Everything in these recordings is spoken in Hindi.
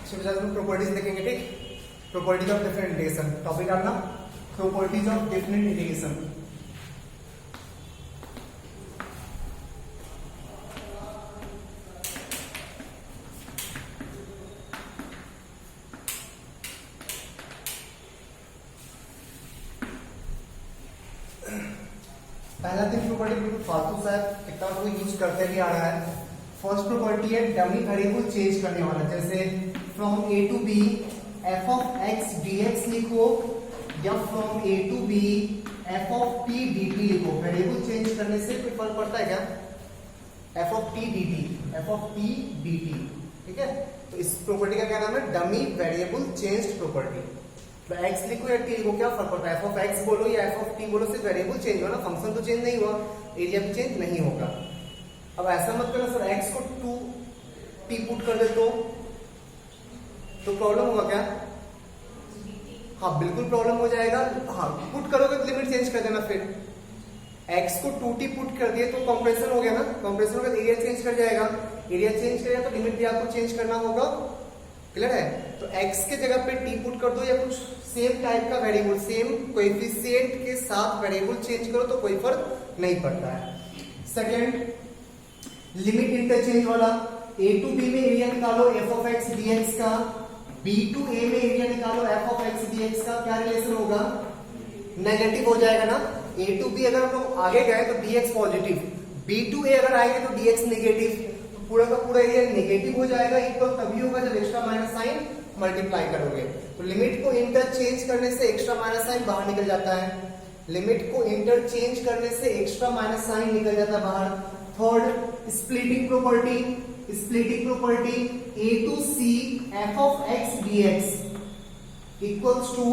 इसके बाद हम प्रॉपर्टीज देखेंगे, ठीक। Properties of different integration, topic डालना प्रॉपर्टीज ऑफ डिफरेंट इंटीग्रेशन। पहला तीन प्रॉपर्टी बिल्कुल फालतू सा है, कितना कोई यूज करते भी आ रहा है। फर्स्ट प्रॉपर्टी है डमी वेरिएबल चेंज करने वाला, जैसे from A to B F of X DX लिखो या from A to B F of T dt लिखो। वेरिएबल चेंज करने से कोई फर्क पड़ता है क्या? एफ ऑफ टी dt, ठीक है। तो इस प्रॉपर्टी का क्या नाम है? Dummy variable changed property. तो x लिखो या t लिखो, क्या फर्क पड़ता है? एफ ऑफ एक्स बोलो या एफ ऑफ टी बोलो, सिर्फ वेरिएबल चेंज हुआ ना, फंक्शन तो चेंज नहीं हुआ, एरिया भी चेंज नहीं होगा। अब ऐसा मत करना सर x को 2t पुट कर दे तो प्रॉब्लम होगा क्या? हाँ बिल्कुल प्रॉब्लम हो जाएगा। हाँ पुट करोगे तो लिमिट चेंज कर देना, फिर x को 2t पुट कर दिए तो कंप्रेशन हो गया ना, कंप्रेशन हो गया तो एरिया चेंज कर जाएगा, एरिया चेंज करेगा तो लिमिट भी आपको चेंज करना होगा। क्लियर है? तो x के जगह पे t पुट कर दो या कुछ सेम टाइप का वेरिएबल, सेम कोएफिशिएंट के साथ वेरिएबल चेंज करो तो कोई फर्क नहीं पड़ता है। सेकंड, लिमिट इंटरचेंज वाला, a टू b में एरिया निकालो f ऑफ x dx का, b टू a में एरिया निकालो f ऑफ x dx का, क्या रिलेशन होगा? नेगेटिव हो जाएगा ना। a टू b अगर हम लोग आगे गए तो dx positive, b to a अगर आएंगे तो dx नेगेटिव, पूरा का पूरा एरिया नेगेटिव हो जाएगा। इक्वल तभी होगा जब एक्स्ट्रा माइनस साइन मल्टीप्लाई करोगे। तो लिमिट को इंटरचेंज करने से एक्स्ट्रा माइनस साइन बाहर निकल जाता है, लिमिट को इंटरचेंज करने से एक्स्ट्रा माइनस साइन निकल जाता है बाहर। Third, splitting property, a to c f of x dx equals to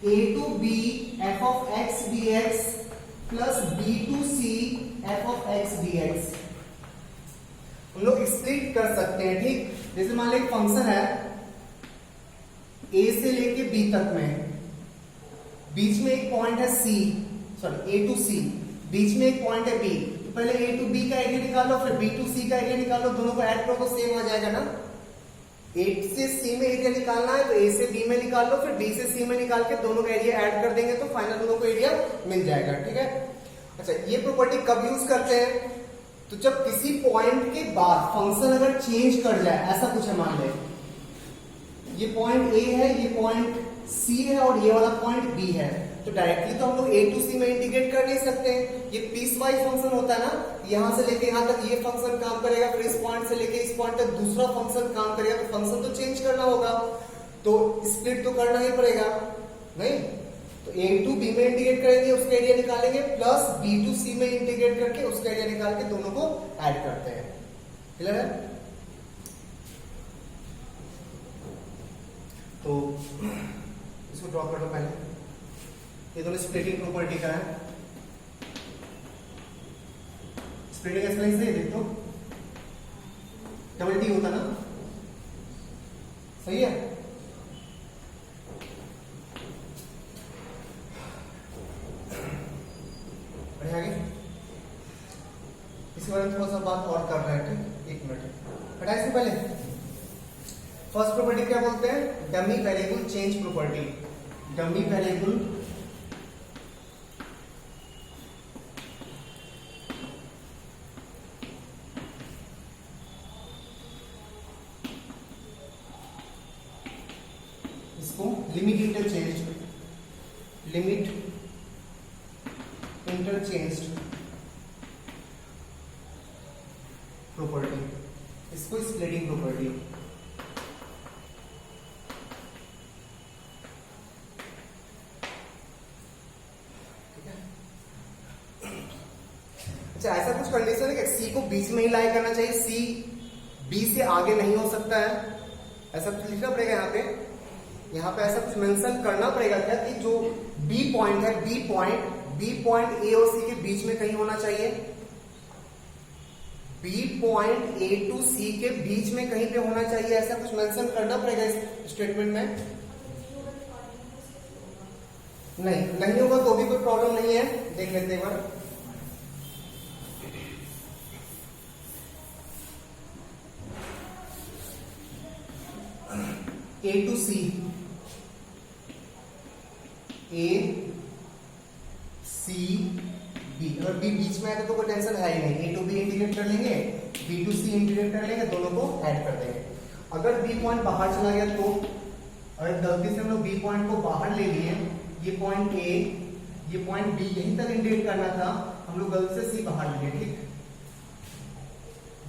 a to b f of x dx plus b to c f of x dx। हम लोग स्प्लिट कर सकते हैं, ठीक। जैसे मान लो एक फंक्शन है a से लेके b तक में, बीच में एक पॉइंट है c, sorry a to c, बीच में एक पॉइंट है b। तो पहले a टू b का एरिया निकालो, फिर b टू c का एरिया निकालो, दोनों को ऐड करो तो सेम आ जाएगा ना। a से c में एरिया निकालना है तो a से b में निकाल लो, फिर b से c में निकाल के दोनों का एरिया ऐड कर देंगे तो फाइनल दोनों को एरिया मिल जाएगा, ठीक है। अच्छा, ये प्रॉपर्टी कब यूज करते हैं? तो जब किसी पॉइंट के बाद फंक्शन अगर चेंज कर जाए, ऐसा कुछ है, मान ले ये पॉइंट A है, ये पॉइंट C है और ये वाला पॉइंट B है, तो डायरेक्टली तो हम लोग A टू C में इंटीग्रेट कर नहीं सकते हैं। ये पीस वाइज फंक्शन होता है ना, यहां से लेके यहां तक ये फंक्शन काम करेगा, फिर इस पॉइंट से लेके इस पॉइंट तक दूसरा फंक्शन काम करेगा, तो फंक्शन तो चेंज करना होगा, तो स्प्लिट तो करना ही पड़ेगा, नहीं? तो a टू b में इंटीग्रेट करेंगे, उसका एरिया निकालेंगे, प्लस b टू c में इंटीग्रेट करके उसका एरिया निकाल के दोनों को ऐड करते हैं। क्लियर है? तो इसको ड्रॉ कर लो पहले, ये दोनों स्प्लिटिंग प्रॉपर्टी का है। स्प्लिटिंग एक्सप्लेन से देखो, डबल टी होता ना, सही है। आगे इसके बारे में थोड़ा सा बात और कर रहे हैं, ठीक। एक मिनट हटाए इससे पहले फर्स्ट प्रॉपर्टी क्या बोलते हैं? Dummy variable change property. Dummy variable इसको लिमिट इंटरचेंज प्रॉपर्टी, इसको स्प्लिटिंग प्रॉपर्टी। अच्छा, ऐसा कुछ कंडीशन है कि सी को बीच में ही लाई करना चाहिए, सी बी से आगे नहीं हो सकता है, ऐसा कुछ लिखना पड़ेगा यहाँ पे ऐसा कुछ मेंशन करना पड़ेगा क्या कि जो बी पॉइंट है, बी पॉइंट ए और सी के बीच में कहीं होना चाहिए, बी पॉइंट ए टू सी के बीच में कहीं पे होना चाहिए, ऐसा कुछ मेंशन करना पड़ेगा इस स्टेटमेंट में। नहीं होगा तो भी कोई प्रॉब्लम नहीं है, देख लेते हैं एक बार। A to C, A C B। अगर B बीच में है तो कोई टेंशन है ही नहीं, A to B इंटीग्रेट कर लेंगे, B to C इंटीग्रेट कर लेंगे, दोनों को ऐड कर देंगे। अगर B पॉइंट बाहर चला गया तो, अगर गलती से हम लोग B पॉइंट को बाहर ले लिए, ये पॉइंट A, ये पॉइंट B यहीं तक इंटीग्रेट करना था, हम लोग गलती से C बाहर ले लिए, ठीक,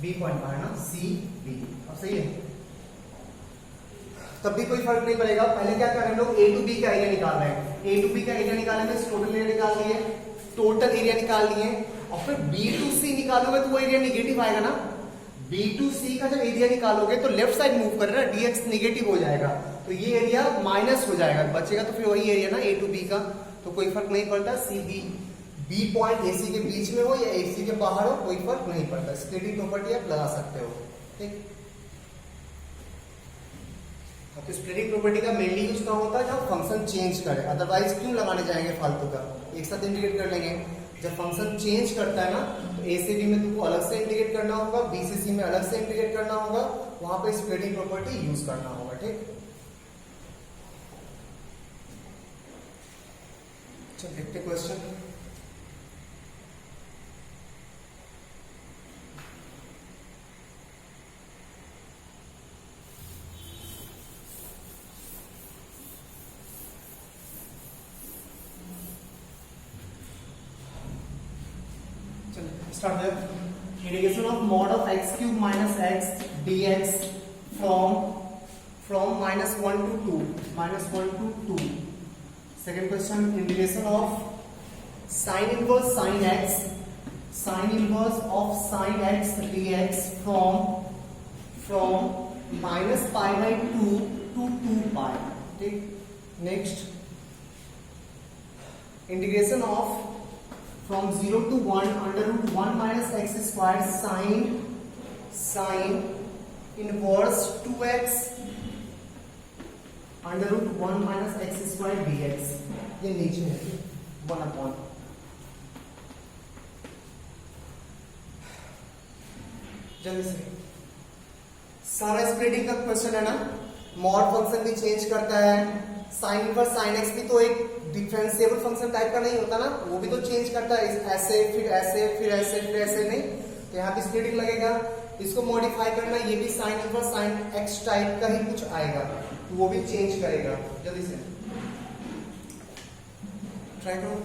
B पॉइंट बाहर ना, C B, अब सही है, तब भी कोई फर्क नहीं पड़ेगा। पहले क्या कर रहे हैं हम लोग, A to B का एरिया निकाल रहे हैं, A to B का एरिया निकालने में टोटल एरिया निकाल लिए, टोटल एरिया निकाल लिए, और फिर B to C निकालोगे तो वो एरिया निगेटिव आएगा ना। B to C का जब एरिया निकालोगे तो लेफ्ट साइड मूव कर रहा है, dx निगेटिव हो जाएगा, तो ये एरिया माइनस हो जाएगा, बचेगा तो फिर वही एरिया ना A to B का, तो कोई फर्क नहीं पड़ता। C B पॉइंट AC के बीच में हो या AC के बाहर हो, कोई फर्क नहीं पड़ता। स्प्लिटिंग प्रॉपर्टी आप लगा सकते हो, ठीक। तो स्प्लिटिंग प्रॉपर्टी का मेनली यूज कहाँ होता है, जब फंक्शन चेंज करे, अदरवाइज क्यों लगाने जाएंगे फालतू का, एक साथ इंटीग्रेट कर लेंगे। जब फंक्शन चेंज करता है ना, तो A से B में तुमको अलग से इंटीग्रेट करना होगा, B से C में अलग से इंटीग्रेट करना होगा, वहां पे स्प्लिटिंग प्रॉपर्टी यूज करना होगा, ठीक। चलो देखते question. Start there. Integration of mod of x cube minus x dx from minus 1 to 2, minus 1 to 2. Second question, integration of sin inverse sin x, sin inverse of sin x dx from minus pi by 2 to 2 pi. ठीक, next integration of from 0 to 1 under root 1 minus x squared sin inverse 2x under root 1 minus x squared dx, ये नीचे है 1 अपॉन। जल्दी से, सारा स्प्लिटिंग का क्वेश्चन है ना, मॉड फंक्शन भी चेंज करता है, साइन इनवर्स साइन एक्स भी तो एक डिफरेंशिएबल फंक्शन टाइप का नहीं होता ना, वो भी तो चेंज करता है, ऐसे फिर ऐसे फिर ऐसे फिर ऐसे, नहीं तो यहाँ भी स्प्लिटिंग लगेगा। इसको मॉडिफाई करना, ये भी sign inverse sine x type का ही कुछ आएगा, तो वो भी चेंज करेगा। जल्दी से ट्राई करो।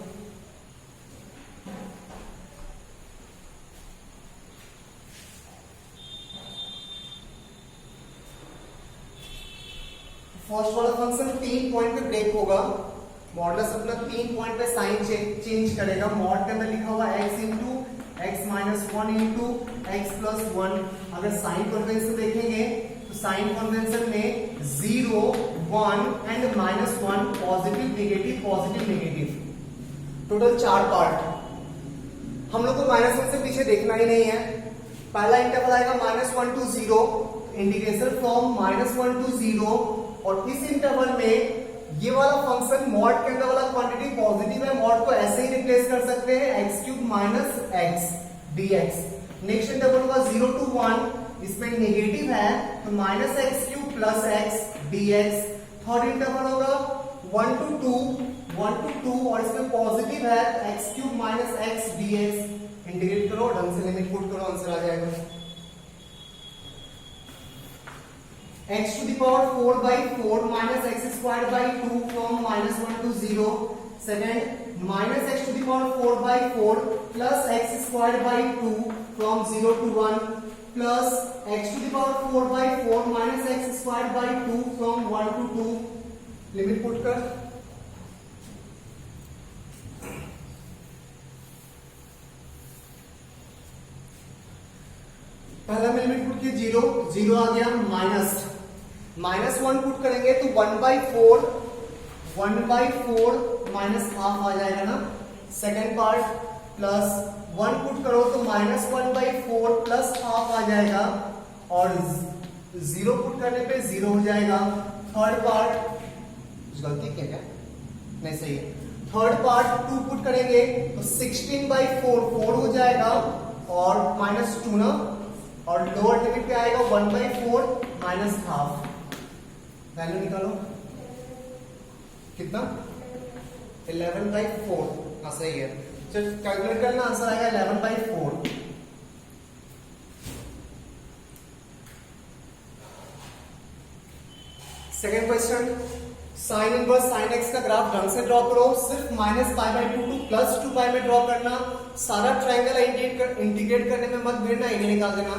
फर्स्ट वाला फंक्शन 3 पॉइंट पे ब्रेक होगा, मॉडुलस अपना 3 पॉइंट पे साइन चेंज करेगा। मॉड के अंदर लिखा हुआ x into x minus 1 into x plus 1। अगर साइन कन्वेंशन देखेंगे तो साइन कन्वेंशन में 0 1 and -1, positive negative positive negative, total 4 part. हम लोग को -1 से पीछे देखना ही नहीं है। पहला इंटरवल आएगा -1 to 0, इंटीग्रेशन फ्रॉम -1 to 0, और इस इंटरवल में ये वाला फंक्शन मॉड के अंदर वाला क्वांटिटी पॉजिटिव है, मॉड को ऐसे ही रिप्लेस कर सकते हैं x cube minus x dx। Next interval होगा 0 to 1, इसमें नेगेटिव है तो minus x cube plus x dx। Third interval होगा 1 to 2 और इसमें पॉजिटिव है x cube minus x dx। Integrate करो, ढंग से लिमिट पुट करो, आंसर आ जाएगा x to the power 4 by 4 minus x squared by 2 from -1 to 0। Second, minus x to the power 4 by 4 plus x squared by 2 from 0 to 1 plus x to the power 4 by 4 minus x squared by 2 from 1 to 2। Limit put कर, पहला में लिमिट पुट किया 0 आ गया, -1 पुट करेंगे तो 1/4 माइनस हाफ आ जाएगा ना। सेकेंड पार्ट प्लस 1 पुट करो तो -1/4 प्लस हाफ आ जाएगा, और 0 पुट करने पे 0 हो जाएगा। थर्ड पार्ट, कुछ गलती क्या नहीं, सही है। थर्ड पार्ट 2 पुट करेंगे तो 16/4 4 हो जाएगा, और -2 ना, और लोअर लिमिट पे आएगा 1/4 माइनस हाफ। वैल्यू निकालो कितना 11/4। हाँ सही है, चल कैलकुलेट करना, आंसर आएगा 11/4। Second question, sign inverse sine x का ग्राफ ढंग से ड्रॉ करो। सिर्फ -π/2 टू +2π में ड्रॉ करना। सारा ट्रायंगल इंटीग्रेट करने में मत भिड़ना, एरिया निकाल देना।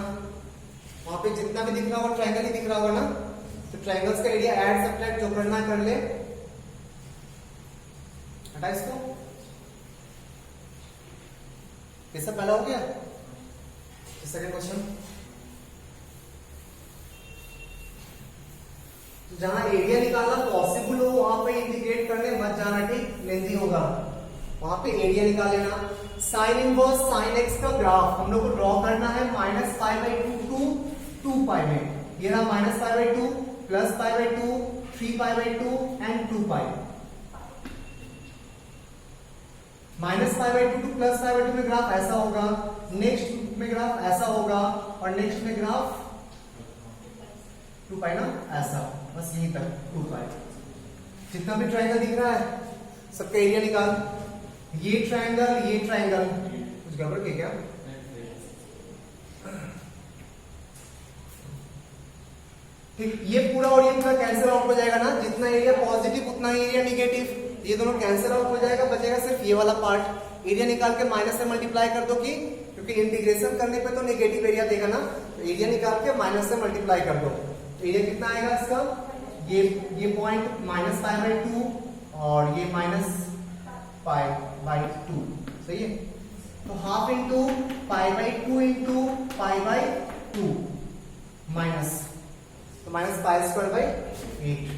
वहां पे जितना भी दिख रहा होगा ट्रायंगल ही दिख रहा होगा ना, तो ट्रायंगल्स का एरिया ऐड सब्ट्रैक्ट जो करना है कर ले। हटा इसको, ये सब पहला हो गया। सेकेंड क्वेश्चन, जहां एरिया निकालना पॉसिबल हो वहां पे इंटीग्रेट करने मत जाना, ठीक, लेंथी होगा, वहां पे एरिया निकाल लेना। साइन इनवर्स साइन एक्स का ग्राफ हम लोग को ड्रॉ करना है -π/2 टू 2π में। ये रहा -π/2, +π/2, 3π/2 एंड 2π। -π/2 टू +π/2 में ग्राफ ऐसा होगा, नेक्स्ट में ग्राफ ऐसा होगा, और नेक्स्ट में ग्राफ 2π ना ऐसा, बस यहीं तक 2π। जितना भी ट्रायंगल दिख रहा है सबका एरिया निकाल। ये ट्रायंगल कुछ गड़बड़ के क्या? ठीक, ये पूरा और ये पूरा कैंसिल आउट हो जाएगा ना, जितना एरिया पॉजिटिव उतना ही एरिया निगेटिव, ये दोनों कैंसिल आउट हो जाएगा, बचेगा सिर्फ ये वाला पार्ट। एरिया निकाल के माइनस से मल्टीप्लाई कर दो, कि क्योंकि इंटीग्रेशन करने पे तो नेगेटिव एरिया देगा ना, तो एरिया निकाल के माइनस से मल्टीप्लाई कर दो। तो एरिया कितना आएगा इसका, ये पॉइंट -π/2 और ये -π/2, सही है। तो हाफ इंटू π/2 इंटू π/2 माइनस, तो -π²/8।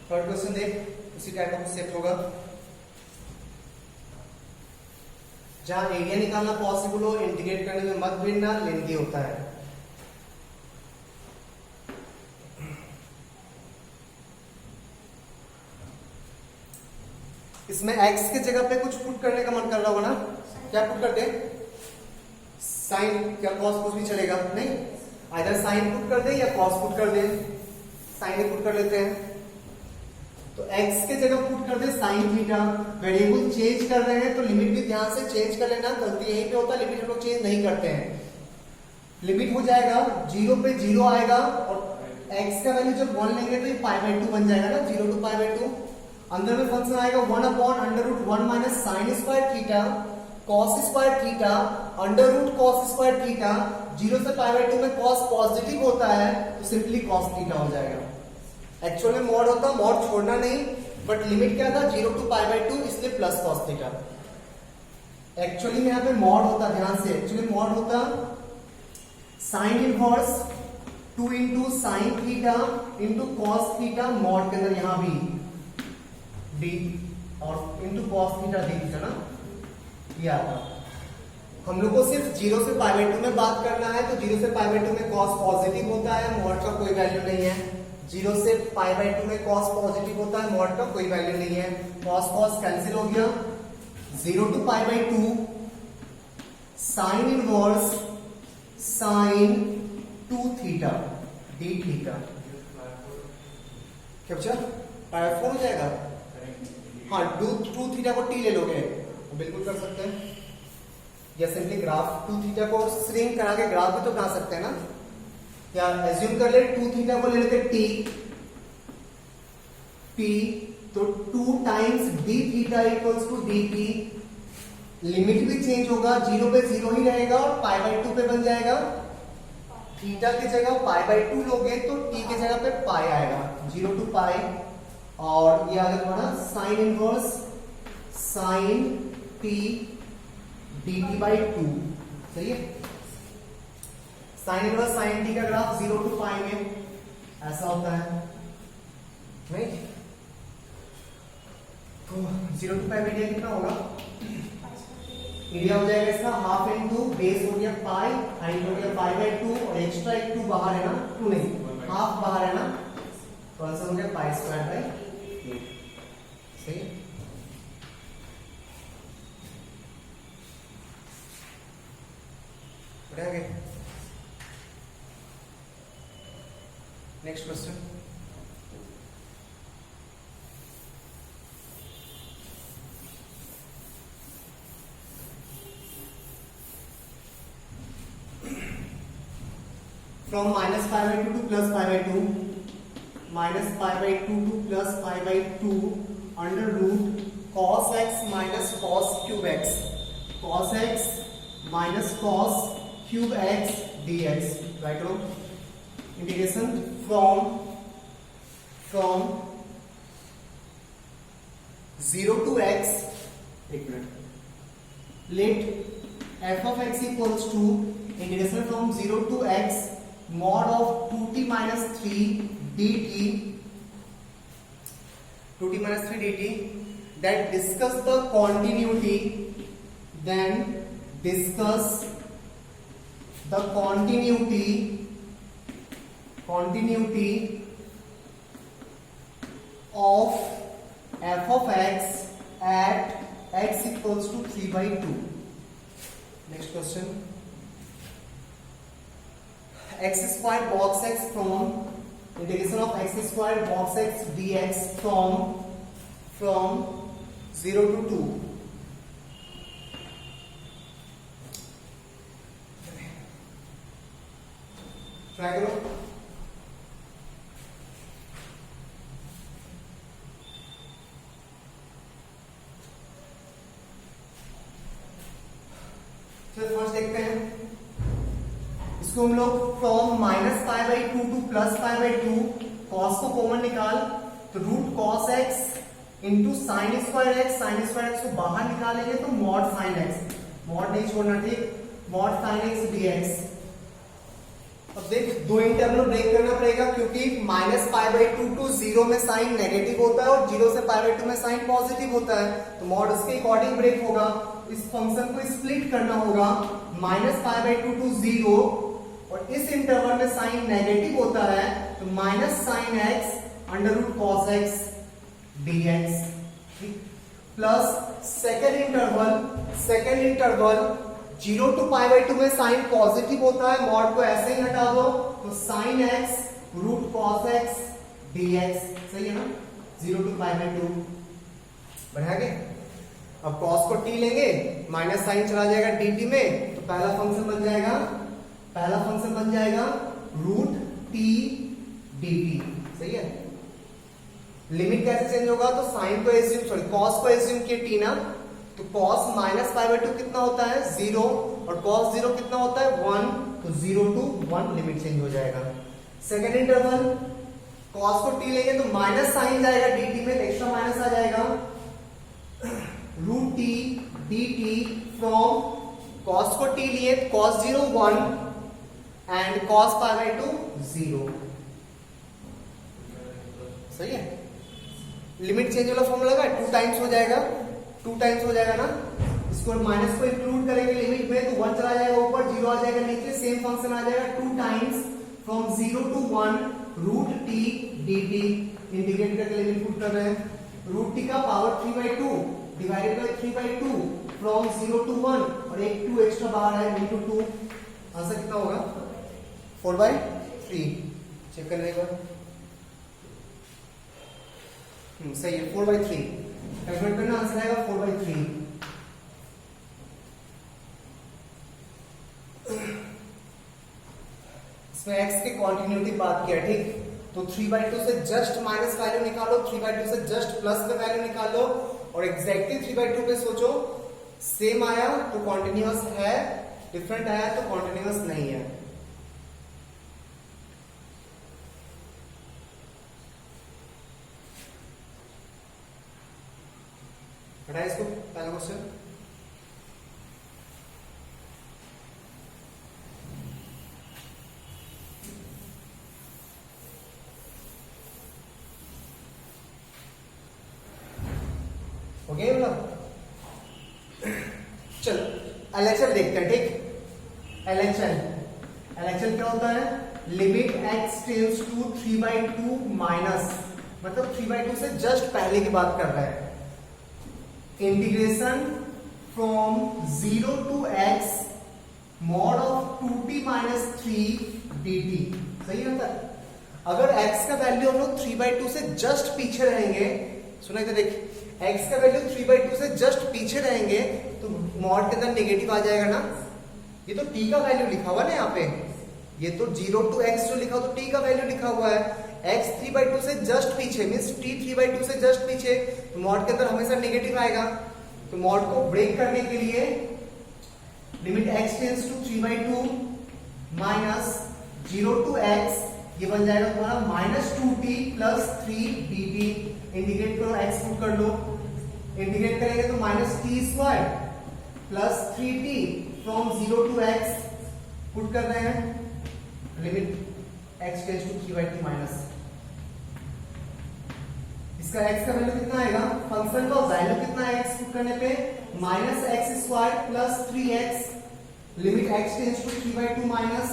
थर्ड क्वेश्चन देख, उसी टाइप ऑफ सेट होगा। जहां एरिया निकालना पॉसिबल हो इंटीग्रेट करने में मत भिड़ना, लेंथी होता है। इसमें x के जगह पे कुछ पुट करने का मन कर रहा होगा ना, क्या पुट करते हैं? साइन क्या कॉस कुछ भी चलेगा नहीं, आइदर साइन पुट कर दे या कॉस पुट कर दे। साइन ही पुट कर लेते हैं, तो x के जगह पुट कर दे साइन थीटा। वेरिएबल चेंज कर रहे हैं तो लिमिट भी ध्यान से चेंज कर लेना, गलती यहीं पे होता है, लिमिट हम लोग चेंज नहीं करते हैं। लिमिट हो जाएगा 0 पे 0 आएगा, और x का वैल्यू जब 1 लेंगे तो ये π/2 बन जाएगा ना, 0 टू π/2। अंदर में फंक्शन आएगा 1/√1 minus sine square theta cos square theta √cos square theta. 0 से π/2 में cos पॉजिटिव होता है तो सिंपली cos थीटा हो जाएगा। एक्चुअल में मॉड होता, मॉड छोड़ना नहीं, बट लिमिट क्या था 0 टू π/2, इसलिए प्लस cos थीटा। एक्चुअली में यहाँ पे मॉड होता, ध्यान से, एक्चुअली मॉड होता sine inverse 2 into sine theta into cos theta, mod के अंदर यहां भी d और into cos theta d theta ना, ये आता। हम लोग को सिर्फ 0 से π/2 में बात करना है, तो 0 से π/2 में cos पॉजिटिव होता है, मॉड का कोई वैल्यू नहीं है। 0 से π/2 में cos पॉजिटिव होता है, मॉड का कोई वैल्यू नहीं है। cos कैंसिल हो गया। 0 to π/2 sine inverse sine 2 theta d theta, क्या बचा? π/4 हो जाएगा। हाँ, 2 थीटा को t ले लोगे, बिल्कुल कर सकते हैं, या सिंपली ग्राफ 2 थीटा को श्रिंक करा के ग्राफ भी तो बना सकते हैं ना, या एज्यूम कर ले 2 थीटा को ले लेते t p, तो 2 times d theta equals to dt। Limit भी चेंज होगा, 0 पे 0 ही रहेगा और π/2 पे बन जाएगा। थीटा की जगह π/2 लोगे तो t की जगह पे पाई आएगा, 0 टू पाई, और ये आगे बढ़ा sign inverse sign t dt/2, सही है। साइन इनवर्स साइन t का ग्राफ 0 टू पाई में ऐसा होता है नहीं, तो 0 टू पाई में एरिया कितना होगा? एरिया हो जाएगा इसका हाफ इंटू बेस हो गया पाई, हाइट हो गया π/2, और एक्स्ट्रा एक 2 बाहर है ना, 2 नहीं हाफ बाहर है ना, तो आंसर हो गया π²/8, सही है। Next question, from minus pi by 2 to plus pi by 2, minus pi by 2 to plus pi by 2 under root cos x minus cos cube x, cos x minus cos cube x dx, right? Integration from 0 to x, एक minute, let f of x equals to integration from 0 to x mod of 2t minus 3 dt, 2t minus 3 dt, that discuss the continuity, then discuss the continuity of f of x at x equals to 3 by 2. Next question, x square box x from integration of x square box x dx from 0 to 2. Try करो। चलो फर्स्ट देखते हैं इसको हम लोग from minus pi by 2 to plus pi by 2, cos को कॉमन निकाल तो root cos X into sine square X, sine square X को बाहर निकालेंगे तो मॉड साइन एक्स, मॉड नहीं छोड़ना, ठीक, मॉड साइन एक्स डीएक्स। अब देख दो इंटरवल ब्रेक करना पड़ेगा क्योंकि माइनस पाई बाई 2 टू 0 में साइन नेगेटिव होता है और 0 से पाई बाई 2 में साइन पॉजिटिव होता है, तो मॉड उसके अकॉर्डिंग ब्रेक होगा। इस फंक्शन को स्प्लिट करना होगा माइनस पाई बाई 2 टू 0 और इस इंटरवल में साइन नेगेटिव होता है तो minus sine X under root cos X DX plus second interval 0 to pi by 2 में साइन पॉजिटिव होता है, मॉड को ऐसे ही हटा दो तो sine X root cos X DX, सही है ना, 0 टू पाई बाई 2 बढ़ा के। अब कॉस को टी लेंगे, माइनस साइन चला जाएगा dt में, तो पहला फंक्शन बन जाएगा रूट टी dt, सही है। लिमिट कैसे चेंज होगा तो साइन को एज्यूम सॉरी कॉस को एज्यूम किए टी ना, तो कॉस माइनस पाई बाई 2 कितना होता है 0 और कॉस 0 कितना होता है 1, तो 0 टू 1 लिमिट चेंज हो जाएगा। सेकेंड इंटरवल कॉस को टी लेंगे तो माइनस साइन जाएगा dt में, एक्स्ट्रा माइनस आ जाएगा root T dt from cos को टी लिए cos 0 1 and cos pi by 2 0, सही है। लिमिट चेंज वाला फॉर्मूला का 2 टाइम्स हो जाएगा ना, इसको माइनस को इंक्लूड करेंगे लिमिट में तो 1 चला जाएगा ऊपर, 0 आ जाएगा नीचे, सेम फंक्शन आ जाएगा 2 times from 0 to 1 root T dt, integrate करके लिमिट पुट कर रहे हैं, रूट टी का power 3 by 2 divided by 3 by 2 from 0 to 1 और एक 2 एक्स्ट्रा बाहर है इंटू 2, आंसर कितना होगा 4 बाई 3, चेक कर लेगा, सही है 4 बाई 3, कैलकुलेट करना, आंसर आएगा 4 बाई 3। इसमें x की कॉन्टिन्यूटी बात किया, ठीक, तो 3 बाई 2 से जस्ट माइनस वैल्यू निकालो, 3 बाई 2 से जस्ट प्लस का वैल्यू निकालो और एग्जैक्टली 3 बाई 2 पे सोचो, सेम आया तो कॉन्टिन्यूअस है, डिफरेंट आया तो कॉन्टिन्यूअस नहीं है। हटाए इसको, पहला क्वेश्चन हो गया बोला। चलो एलएचएल देखते हैं, ठीक, एलएचएल क्या होता है, limit x tends to 3 by 2 minus, मतलब 3 बाई 2 से जस्ट पहले की बात कर रहा है, integration from 0 to x mod of minus 3 dt। सही है ना? अगर x का वैल्यू हम लोग 3/2 से जस्ट पीछे रहेंगे, सुना इधर देखिए, x का वैल्यू 3/2 से जस्ट पीछे रहेंगे तो मॉड के अंदर नेगेटिव आ जाएगा ना। ये तो t का वैल्यू लिखा हुआ ना यहाँ पे, ये तो 0 to x जो लिखा हो तो t का वैल्यू लिखा हुआ है। x 3/2 से जस्ट पीछे मींस t 3/2 से जस्ट पीछे, तो मॉड के अंदर हमेशा नेगेटिव आएगा। तो मॉड को ब्रेक करने के लिए limit x tends to 3/2 minus 0 to x, ये बन जाएगा तुम्हारा minus 2t plus 3 dt। Integrate करो, x पुट कर लो, इंटीग्रेट करेंगे तो minus T square plus 3t from 0 to x put कर रहे हैं, limit x tends to 3/2 minus, इसका x का वैल्यू कितना आएगा, फंक्शन का वैल्यू कितना है x पुट करने पे, minus x square plus 3x, limit x tends to 3/2 minus,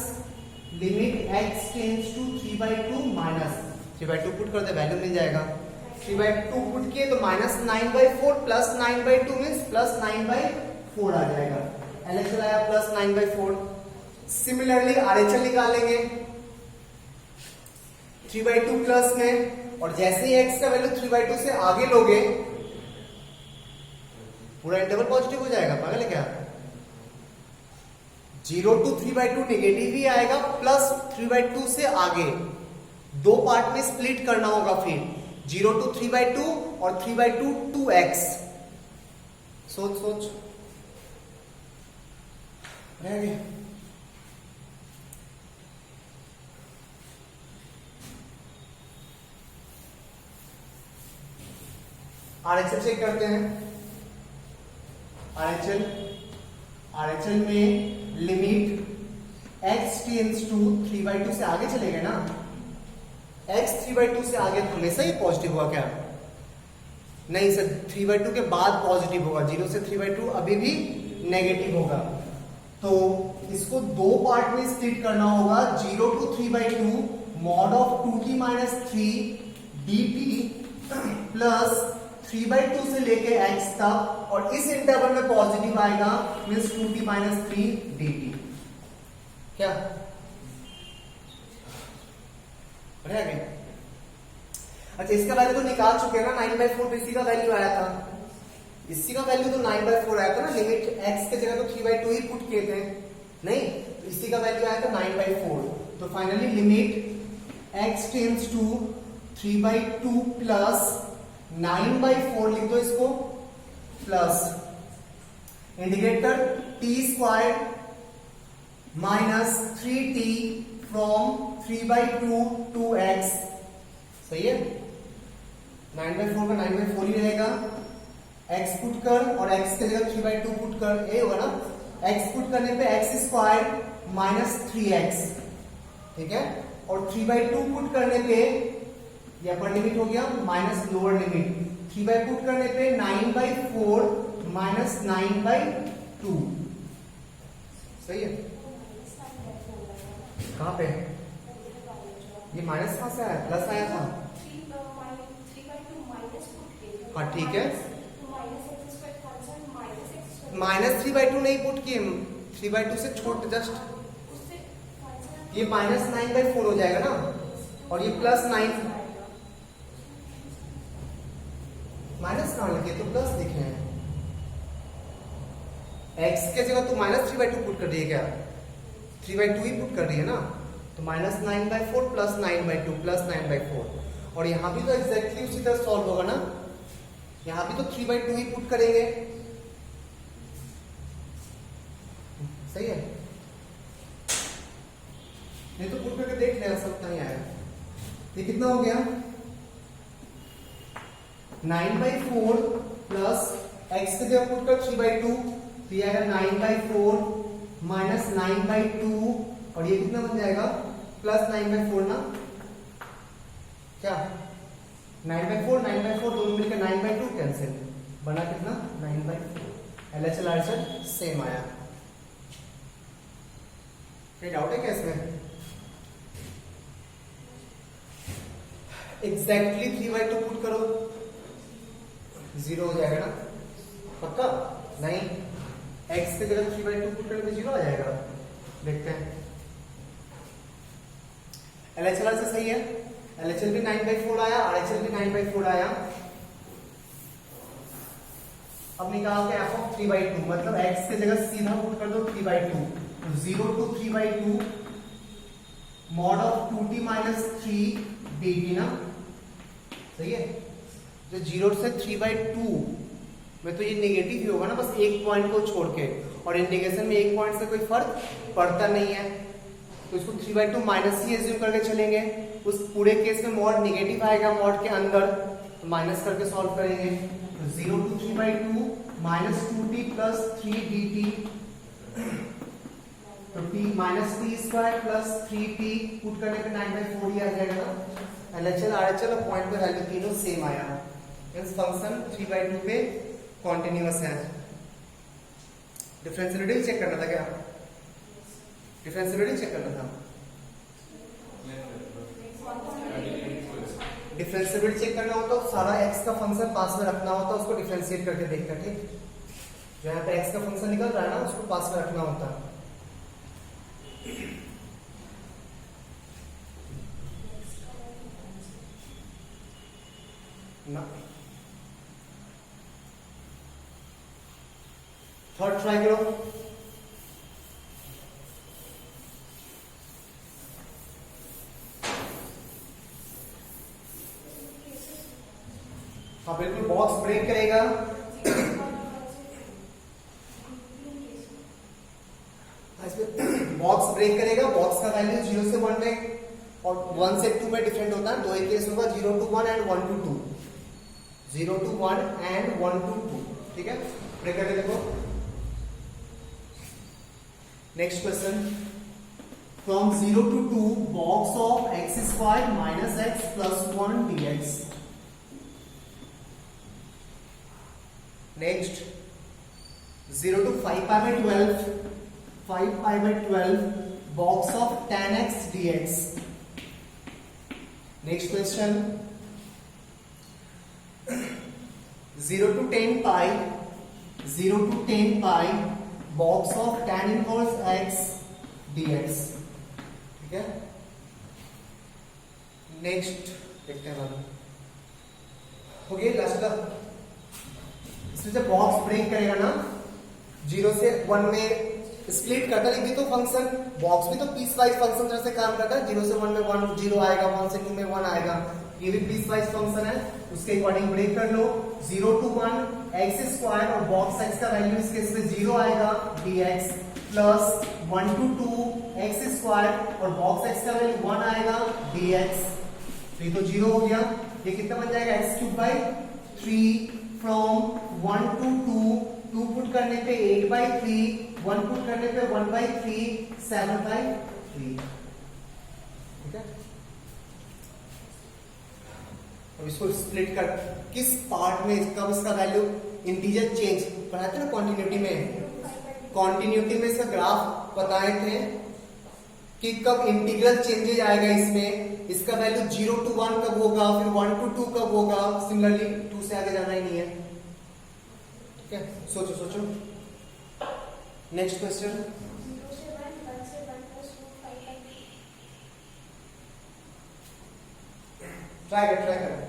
limit x tends to 3/2 minus 3/2 put कर दे, वैल्यू मिल जाएगा। 3/2 पुट किए तो माइनस 9/4 प्लस 9/2 मींस प्लस 9/4 आ जाएगा। LHL आया प्लस 9/4। सिमिलरली RHL निकालेंगे 3/2 प्लस में, और जैसे ही x का वैल्यू 3/2 से आगे लोगे पूरा इंटरवल पॉजिटिव हो जाएगा। पागल है क्या? 0 to 3/2 नेगेटिव ही आएगा, प्लस 3/2 से आगे दो पार्ट में स्प्लिट करना होगा, फिर 0 to 3/2 और 3/2 2x। सोच सोच रह गए। RHL चेक करते हैं। RHL में लिमिट x टेंड्स टू 3/2 से आगे चलेगा ना, x 3/2 से आगे तो हमेशा ही पॉजिटिव होगा क्या? नहीं सर, 3/2 के बाद पॉजिटिव होगा, 0 से 3/2 अभी भी नेगेटिव होगा। तो इसको दो पार्ट में स्प्लिट करना होगा, 0 to 3/2 mod of 2t minus 3 dt plus 3/2 से लेके x तक, और इस इंटरवल में पॉजिटिव आएगा मींस 2t माइनस 3 dt। क्या रह गए? अच्छा, इसका वैल्यू तो निकाल चुके हैं ना, 9/4 इसी का वैल्यू आया था, इसी का वैल्यू तो 9/4 आया था ना, लिमिट x के जगह तो 3/2 ही पुट किए थे, नहीं इसी का वैल्यू आया था 9/4। तो finally limit x tends to 3/2 plus 9/4 लिख दो इसको, plus integrator t square minus 3t from 3/2 to x। सही है, 9/4 का 9/4 ही रहेगा, x पुट कर और x के जगह 3/2 पुट कर, ये होगा ना, x पुट करने पे x स्क्वायर माइनस 3x, ठीक है, और 3/2 पुट करने पे ये अपर लिमिट हो गया माइनस लोअर लिमिट, 3/2 पुट करने पे 9/4 माइनस 9/2। सही है, कहां पे ये माइनस कहां से आया, प्लस आया था। हाँ ठीक है, माइनस 3/2 नहीं पुट किए, 3/2 से छोट जस्ट, ये माइनस 9/4 हो जाएगा ना, और ये प्लस 9, माइनस कहां लगे तो प्लस दिखे हैं, x के जगह तो माइनस 3/2 पुट कर दिए क्या, 3/2 ही पुट कर रही है ना, तो माइनस 9/4 प्लस 9/2 प्लस 9/4, और यहां भी तो एग्जैक्टली उसी तरह सॉल्व होगा ना, यहां भी तो 3/2 ही पुट करेंगे। सही है, नहीं तो पुट करके देख लेना, सब नहीं आया। ये कितना हो गया, 9/4 प्लस x के जगह पुट कर 3/2, तो ये आएगा 9/4 माइनस 9/2, और ये कितना बन जाएगा प्लस 9/4 ना, क्या 9/4 दोनों मिलकर 9/2 कैंसिल, बना कितना 9/4। LHL RHL सेम आया। कोई डाउट है क्या इसमें? एग्जैक्टली 3/2 पुट करो, 0 हो जाएगा ना, पक्का नहीं, x के जगह 3/2 पुट करने पे 0 आ जाएगा, देखते हैं। LHL से सही है, LHL भी 9/4 आया, RHL भी 9/4 आया। अब निकाल के f of 3/2 मतलब x की जगह सीधा पुट कर दो 3/2, तो 0 to 3/2 mod of 2t minus 3 dt ना, सही है। जो 0 से 3/2 में तो ये नेगेटिव ही होगा ना, बस एक पॉइंट को छोड़ के, और इंटीग्रेशन में एक पॉइंट से कोई फर्क पड़ता नहीं है, तो इसको 3/2 माइनस ही एज्यूम करके चलेंगे। उस पूरे केस में मॉड नेगेटिव आएगा मॉड के अंदर, तो माइनस करके सॉल्व करेंगे। तो 0 to 3/2 minus 2t plus 3 dt, तो t minus t square plus 3t put करने पे 9/4 ही आ जाएगा ना। LHL RHL और पॉइंट पे वैल्यू तीनों सेम आया, मींस फंक्शन 3/2 पे कॉन्टिन्यूअस है। डिफरेंशिएबिलिटी चेक करना था क्या? डिफरेंशिएबिलिटी चेक करना था। डिफरेंशिएबिलिटी चेक करना हो तो सारा x का फंक्शन पास में रखना होता है, उसको डिफरेंशिएट करके देखना, ठीक। जो यहाँ पे x का फंक्शन निकल रहा है ना, उसको पास में रखना होता है। ना थर्ड ट्राई करो। हाँ बिल्कुल, बॉक्स ब्रेक करेगा। बॉक्स ब्रेक करेगा, बॉक्स का वैल्यू 0 से 1 में और 1 से 2 में डिफरेंट होता है। दो एक केस होगा 0 to 1 and 1 to 2, 0 to 1 and 1 to 2, ठीक है। ब्रेक करके देखो। Next question, from 0 to 2 box of x square minus x plus 1 dx। Next 0 to 5π/12 5π/12 box of tan x dx। Next question 0 to 10π 0 to 10π box of tan inverse x dx, ठीक है। नेक्स्ट देखते हैं बात हो गई लास्ट का। इसमें जब बॉक्स ब्रेक करेगा ना, 0 से 1 में स्प्लिट करता है, लेकिन तो फंक्शन बॉक्स भी तो पीस वाइज फंक्शन तरह से काम करता है। 0 से 1 में 1 0 आएगा, 1 से 2 में 1 आएगा, ये भी पीस वाइज फंक्शन है। उसके अकॉर्डिंग ब्रेक कर लो। 0 to 1 एक्स स्क्वायर और बॉक्स x का वैल्यू इस केस में 0 आएगा dx, plus 1 to 2 x square और बॉक्स x का वैल्यू 1 आएगा dx, तो ये तो 0 हो गया। ये कितना बन जाएगा x³ 3 फ्रॉम 1 to 2, 2 पुट करने पे 8/3, 1 पुट करने पे 1/3, 7/3, ठीक है। अब इसको स्प्लिट कर, किस पार्ट में कब इसका वैल्यू इंटीजर चेंज पढ़ाए थे ना कॉन्टिन्यूटी में। कॉन्टिन्यूटी में इसका ग्राफ बताए थे कि कब इंटीग्रल चेंजेज आएगा इसमें, इसका वैल्यू 0 to 1 कब होगा, फिर 1 to 2 कब होगा। सिमिलरली 2 से आगे जाना ही नहीं है, ठीक है। सोचो सोचो। नेक्स्ट क्वेश्चन, ट्राई कर।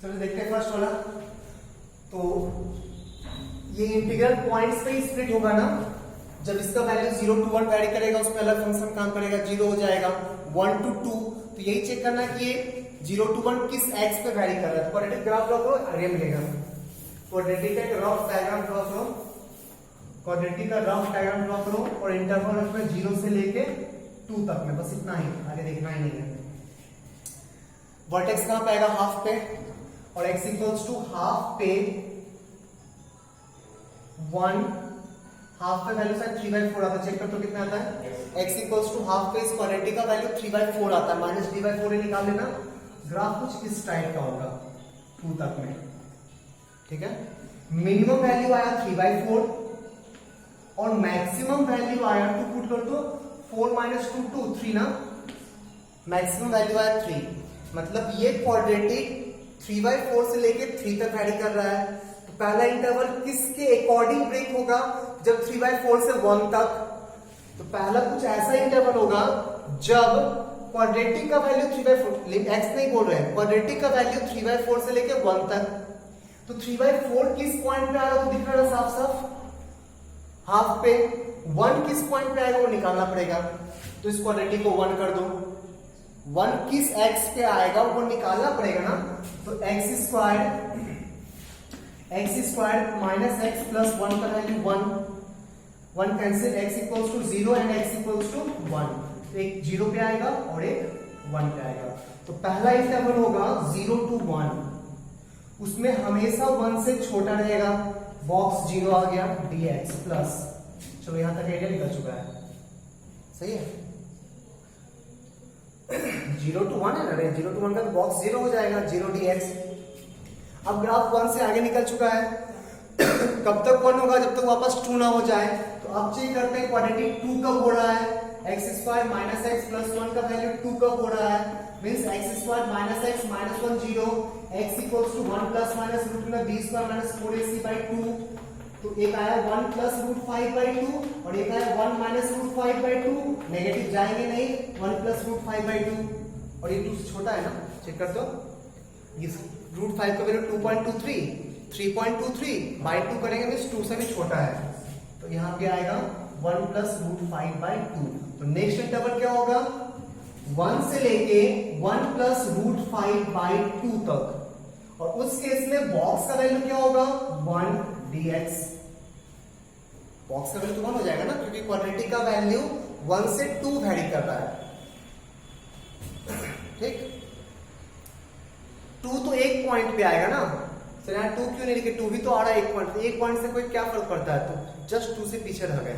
चलो देखते हैं फर्स्ट वाला। तो ये इंटीग्रल पॉइंट्स पे ही स्प्लिट होगा ना, जब इसका वैल्यू 0 to 1 वैरी करेगा, उसमें अलग फंक्शन काम करेगा, 0 हो जाएगा। 1 to 2, तो यही चेक करना है कि ये 0 to 1 किस x पे वैरी कर रहा है। क्वाड्रेटिक ग्राफ ड्रॉ करो, आगे मिलेगा। क्वाड्रेटिक का रफ डायग्राम ड्रॉ करो, क्वाड्रेटिक का रफ डायग्राम ड्रॉ करो और इंटरवल रखना 0 से लेके 2 तक में, बस इतना ही, आगे देखना ही नहीं है। वर्टेक्स कहां पे आएगा, हाफ पे, और x इक्वल्स टू हाफ पे 1, हाफ पे वैल्यू शायद 3/4 आता है, चेक कर तो कितना आता है। x इक्वल्स टू हाफ पे, इस क्वाड्रेटिक का वैल्यू 3/4 आता है, माइनस d/4 ही निकाल लेना। ग्राफ कुछ इस टाइप का होगा 2 तक में, ठीक है। मिनिमम वैल्यू आया 3/4 और मैक्सिमम वैल्यू आया, 2 पुट कर दो, 4 - 2 2 3 ना, मैक्सिमम वैल्यू आया 3। मतलब ये क्वाड्रेटिक 3/4 से लेके 3 तक वैरी कर रहा है। तो पहला इंटरवल किसके अकॉर्डिंग ब्रेक होगा? जब 3/4 से 1 तक। तो पहला कुछ ऐसा इंटरवल होगा जब क्वाड्रेटिक का वैल्यू 3/4, एक्स नहीं बोल रहे हैं, क्वाड्रेटिक का वैल्यू 3/4 से लेके 1 तक। तो 3/4 किस पॉइंट पे आ रहा है वो दिख रहा है साफ साफ, हाफ पे। 1 किस पॉइंट पे आएगा वो निकालना पड़ेगा। तो इस क्वाड्रेटिक को 1 कर दो। 1 किस एक्स पे आएगा वो निकालना पड़ेगा ना। तो X squared minus x plus 1 का value 1 cancel, x equals to 0 and x equals to 1। तो एक 0 पे आएगा और एक 1 पे आएगा। तो पहला इंटरवल होगा 0 to 1, उसमें हमेशा 1 से छोटा रहेगा। बॉक्स 0 आ गया, dx प्लस, चलो यहां तक आइडिया निकल चुका है, सही है। 0 to 1 है ना, 0 to 1 का तो बॉक्स 0 हो जाएगा, 0 dx। अब ग्राफ 1 से आगे निकल चुका है। कब तक 1 होगा? जब तक वापस 2 ना हो जाए। तो अब चेक करते हैं क्वाड्रेटिक 2 कब हो रहा है। X square minus x plus 1 का वैल्यू 2 कब हो रहा है? Means X square minus X minus 1 0, X equals to 1 plus minus root में बी स्क्वायर माइनस 4ac/2। तो एक आया 1 प्लस रूट 5/2 और एक आया 1 माइनस रूट 5/2। नेगेटिव जाएंगे नहीं, 1 प्लस रूट 5/2 और ये 2 से छोटा है ना, चेक कर दो। ये रूट 5 का वैल्यू 2.23, 3.23/2 करेंगे मींस 2 से भी छोटा है। तो यहाँ पे आएगा 1 प्लस रूट 5/2। तो नेक्स्ट इंटरवल क्या होगा? 1 से लेके 1 प्लस रूट 5/2 तक। और उस केस में बॉक्स का वैल्यू क्या होगा? 1 dx। बॉक्स का वैल्यू तो 1 हो जाएगा ना, क्योंकि क्वाड्रेटिक का वैल्यू 1 से 2 वैरी कर रहा है। ठीक, 2 तो एक पॉइंट पे आएगा ना। सर यहाँ 2 क्यों नहीं लिखे? 2 भी तो आ रहा है एक पॉइंट। एक पॉइंट से कोई क्या फर्क पड़ता है? तो जस्ट 2 से पीछे रह गए।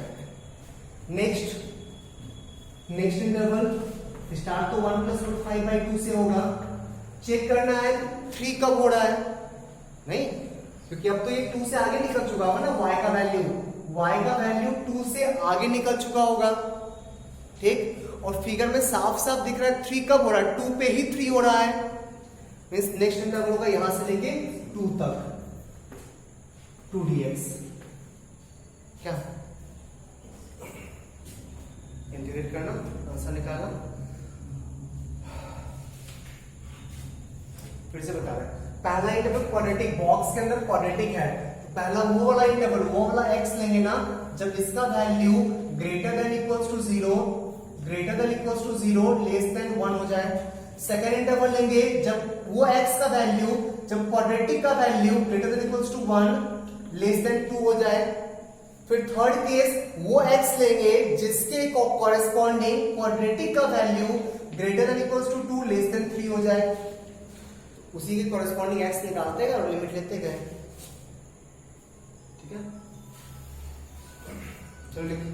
नेक्स्ट इंटरवल स्टार्ट तो 1 प्लस रूट 5/2 से होगा। चेक करना है 3 कब हो रहा है? नहीं, क्योंकि अब तो ये 2 से आगे निकल चुका होगा ना। y का वैल्यू 2 से आगे निकल चुका होगा। ठीक, और फिगर में साफ साफ दिख रहा है 3 कब हो रहा है? 2 पे ही 3 हो रहा है। मींस नेक्स्ट इंटरवल होगा यहां से लेके 2 तक, 2 dx। क्या इंटीग्रेट करना, आंसर निकालना। फिर से बता रहे हैं, पहला इंटरवल क्वाड्रेटिक, बॉक्स के अंदर क्वाड्रेटिक है। तो पहला वो वाला इंटरवल, वो वाला x लेंगे ना जब इसका value greater than equals to 0, less than 1 हो जाए। सेकेंड इंटरवल लेंगे जब वो x का वैल्यू, जब क्वाड्रेटिक का value greater than equals to 1 less than 2 हो जाए। फिर थर्ड केस वो x लेंगे जिसके कॉरेस्पॉन्डिंग क्वाड्रेटिक का value greater than equals to 2 less than 3 हो जाए। उसी के कॉरेस्पॉन्डिंग x निकालते गए और लिमिट लेते गए। ठीक है, चलो लिखिए।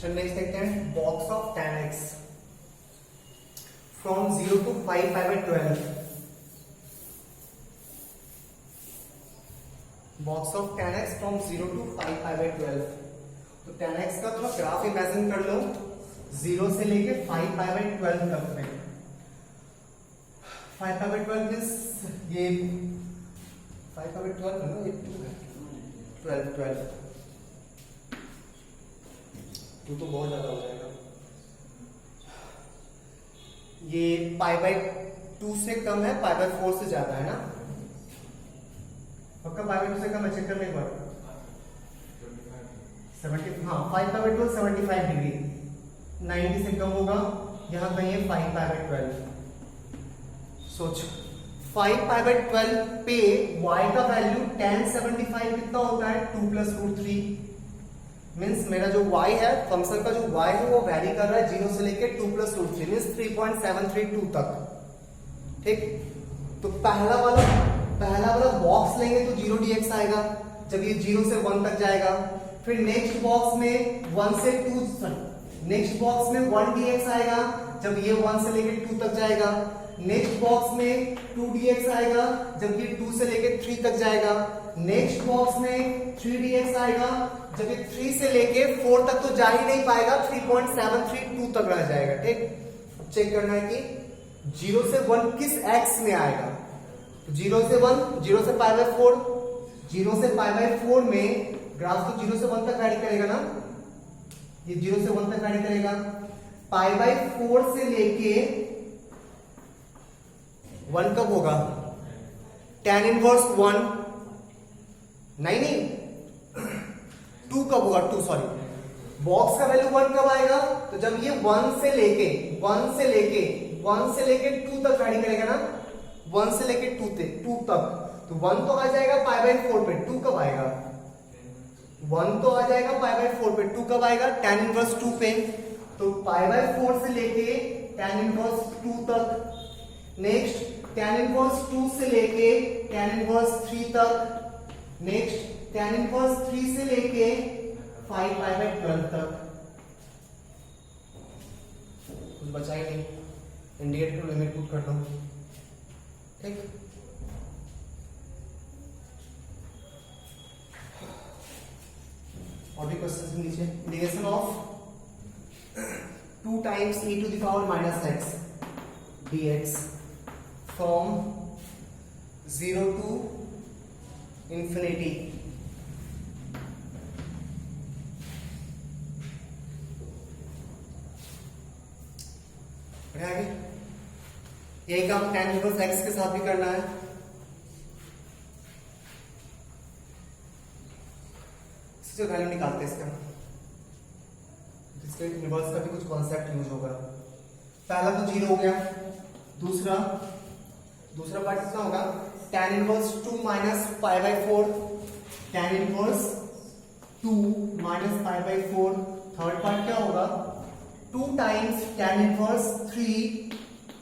चलो नेक्स्ट देखते हैं, box of tan x from 0 to 5/12। Box of tan x from 0 to 5/12। तो tan x का थोड़ा ग्राफ इमेजिन कर लो, 0 से लेके 5/12 तक में। 5/12 मींस ये 5/12 है ना, ये 12 तो बहुत ज्यादा हो जाएगा। ये π/2 से कम है, π/4 से ज्यादा है ना। पक्का π/2 से कम है? चेक करने एक बार। 70, हाँ 5/12 75 डिग्री, 90 से कम होगा। यहाँ कहीं है 5/12। सोच 5π/12 पे y का वैल्यू tan 75 कितना होता है 2 + √3 मीन्स मेरा जो y है फंक्शन का जो y है वो वैरी कर रहा है 0 से लेके 2 + √3 मीन्स 3.732 तक। ठीक, तो पहला वाला बॉक्स लेंगे तो 0 आएगा जब ये 0 से 1 तक जाएगा। फिर नेक्स्ट बॉक्स में 1 से 2 नेक्स्ट बॉक्स में 1 आएगा जब ये 1 से लेके 2 तक जाएगा। नेक्स्ट बॉक्स में 2 आएगा जब ये 2 से लेके 3 तक जाएगा। नेक्स्ट बॉक्स में 3 आएगा जब ये 3 से लेके 4 तक तो जा ही नहीं पाएगा, 3.732 तक रह जाएगा। ठीक, चेक करना है कि 0 से 1 किस x में आएगा। तो 0 से 1, 0 से π/4, 0 से π/4 में ग्राफ तो 0 से 1 तक वैरी करेगा ना, ये 0 से 1 तक वैरी करेगा। π/4 से लेके 1 कब होगा, tan इनवर्स 1 नहीं 2 कब होगा, 2 सॉरी बॉक्स का वैल्यू 1 कब आएगा, तो जब ये 1 से लेके 2 तक वैरी करेगा ना, 1 से लेके 2 तक, तो 1 तो आ जाएगा π/4 पे, 2 कब आएगा, 1 तो आ जाएगा π/4 पे, 2 कब आएगा tan इनवर्स 2 पे। तो π/4 से लेके tan इनवर्स 2 तक, नेक्स्ट tan इनवर्स 2 से लेके tan इनवर्स 3 तक, नेक्स्ट tan इनवर्स 3 से लेके 5π/12 तक। कुछ बचा ही नहीं, इंडिकेटर लिमिट पुट कर दो। ठीक, और भी क्वेश्चन नीचे, integration of 2 times e⁻⁻x dx from 0 to infinity। यही काम tan इनवर्स x के साथ भी करना है। इससे वैल्यू निकालते हैं इसके इनवर्स का भी कुछ कॉन्सेप्ट यूज होगा। पहला तो 0 हो गया, दूसरा पार्ट कितना होगा, tan inverse 2 - π/4, tan inverse 2 - π/4। Third part क्या होगा, 2 times tan inverse 3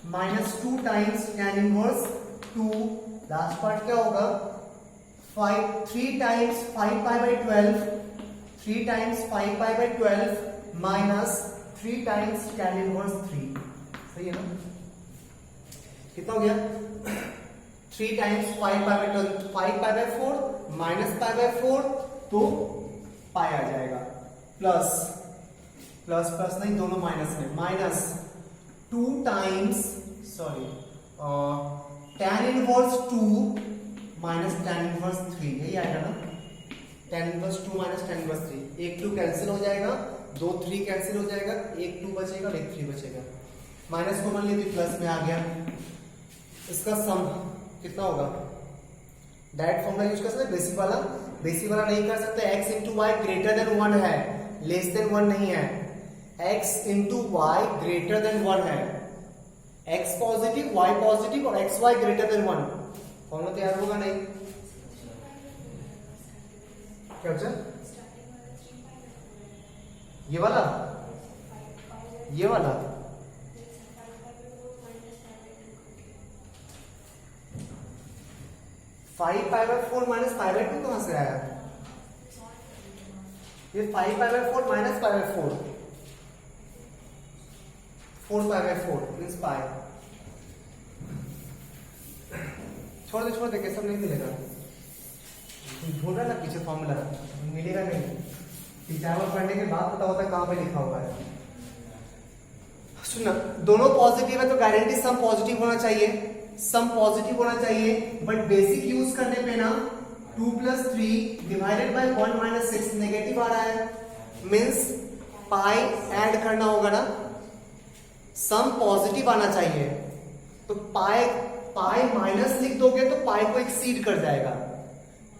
- 2 times tan inverse 2। Last part क्या होगा, 3 times 5π/12, 3 times 5π/12 minus 3 times tan inverse 3। सही है ना, कितना हो गया, 3 times 5π/12, 5π/4 minus π/4 तो पाई आ जाएगा, प्लस नहीं, दोनों माइनस में, minus 2 times tan inverse 2 minus tan inverse 3, यही आएगा ना, tan inverse 2 minus tan inverse 3। 1 2 cancel हो जाएगा, 2 3 कैंसिल हो जाएगा, 1 2 बचेगा, 1 3 बचेगा, माइनस कॉमन लिए तो प्लस में आ गया। इसका सम कितना होगा, डायरेक्ट फॉर्मूला यूज कर सकते हैं, बेसिक वाला नहीं कर सकते। x into Y greater than 1 है, लेस देन 1 नहीं है, x into Y greater than 1 है, x पॉजिटिव y पॉजिटिव और X Y greater than 1, formula तैयार होगा नहीं, क्या बचा, ये वाला 5π/4 minus π/2 कहां से आया, ये 5π/4 minus π/4, 4π/4 मींस पाई। छोड़ दे कैसे नहीं मिलेगा, भूल रहा ना पीछे फॉर्मूला मिलेगा नहीं, टीचर पढ़ने के बाद पता होता है कहां पे लिखा हुआ है। सुनना, दोनों पॉजिटिव है तो गारंटी सम पॉजिटिव होना चाहिए, बट बेसिक यूज करने पे ना 2 + 3 डिवाइडेड बाय 1 - 6 नेगेटिव आ रहा है, मींस पाई ऐड करना होगा ना, सम पॉजिटिव आना चाहिए, तो पाई माइनस लिख दोगे तो पाई को एक्सीड कर जाएगा,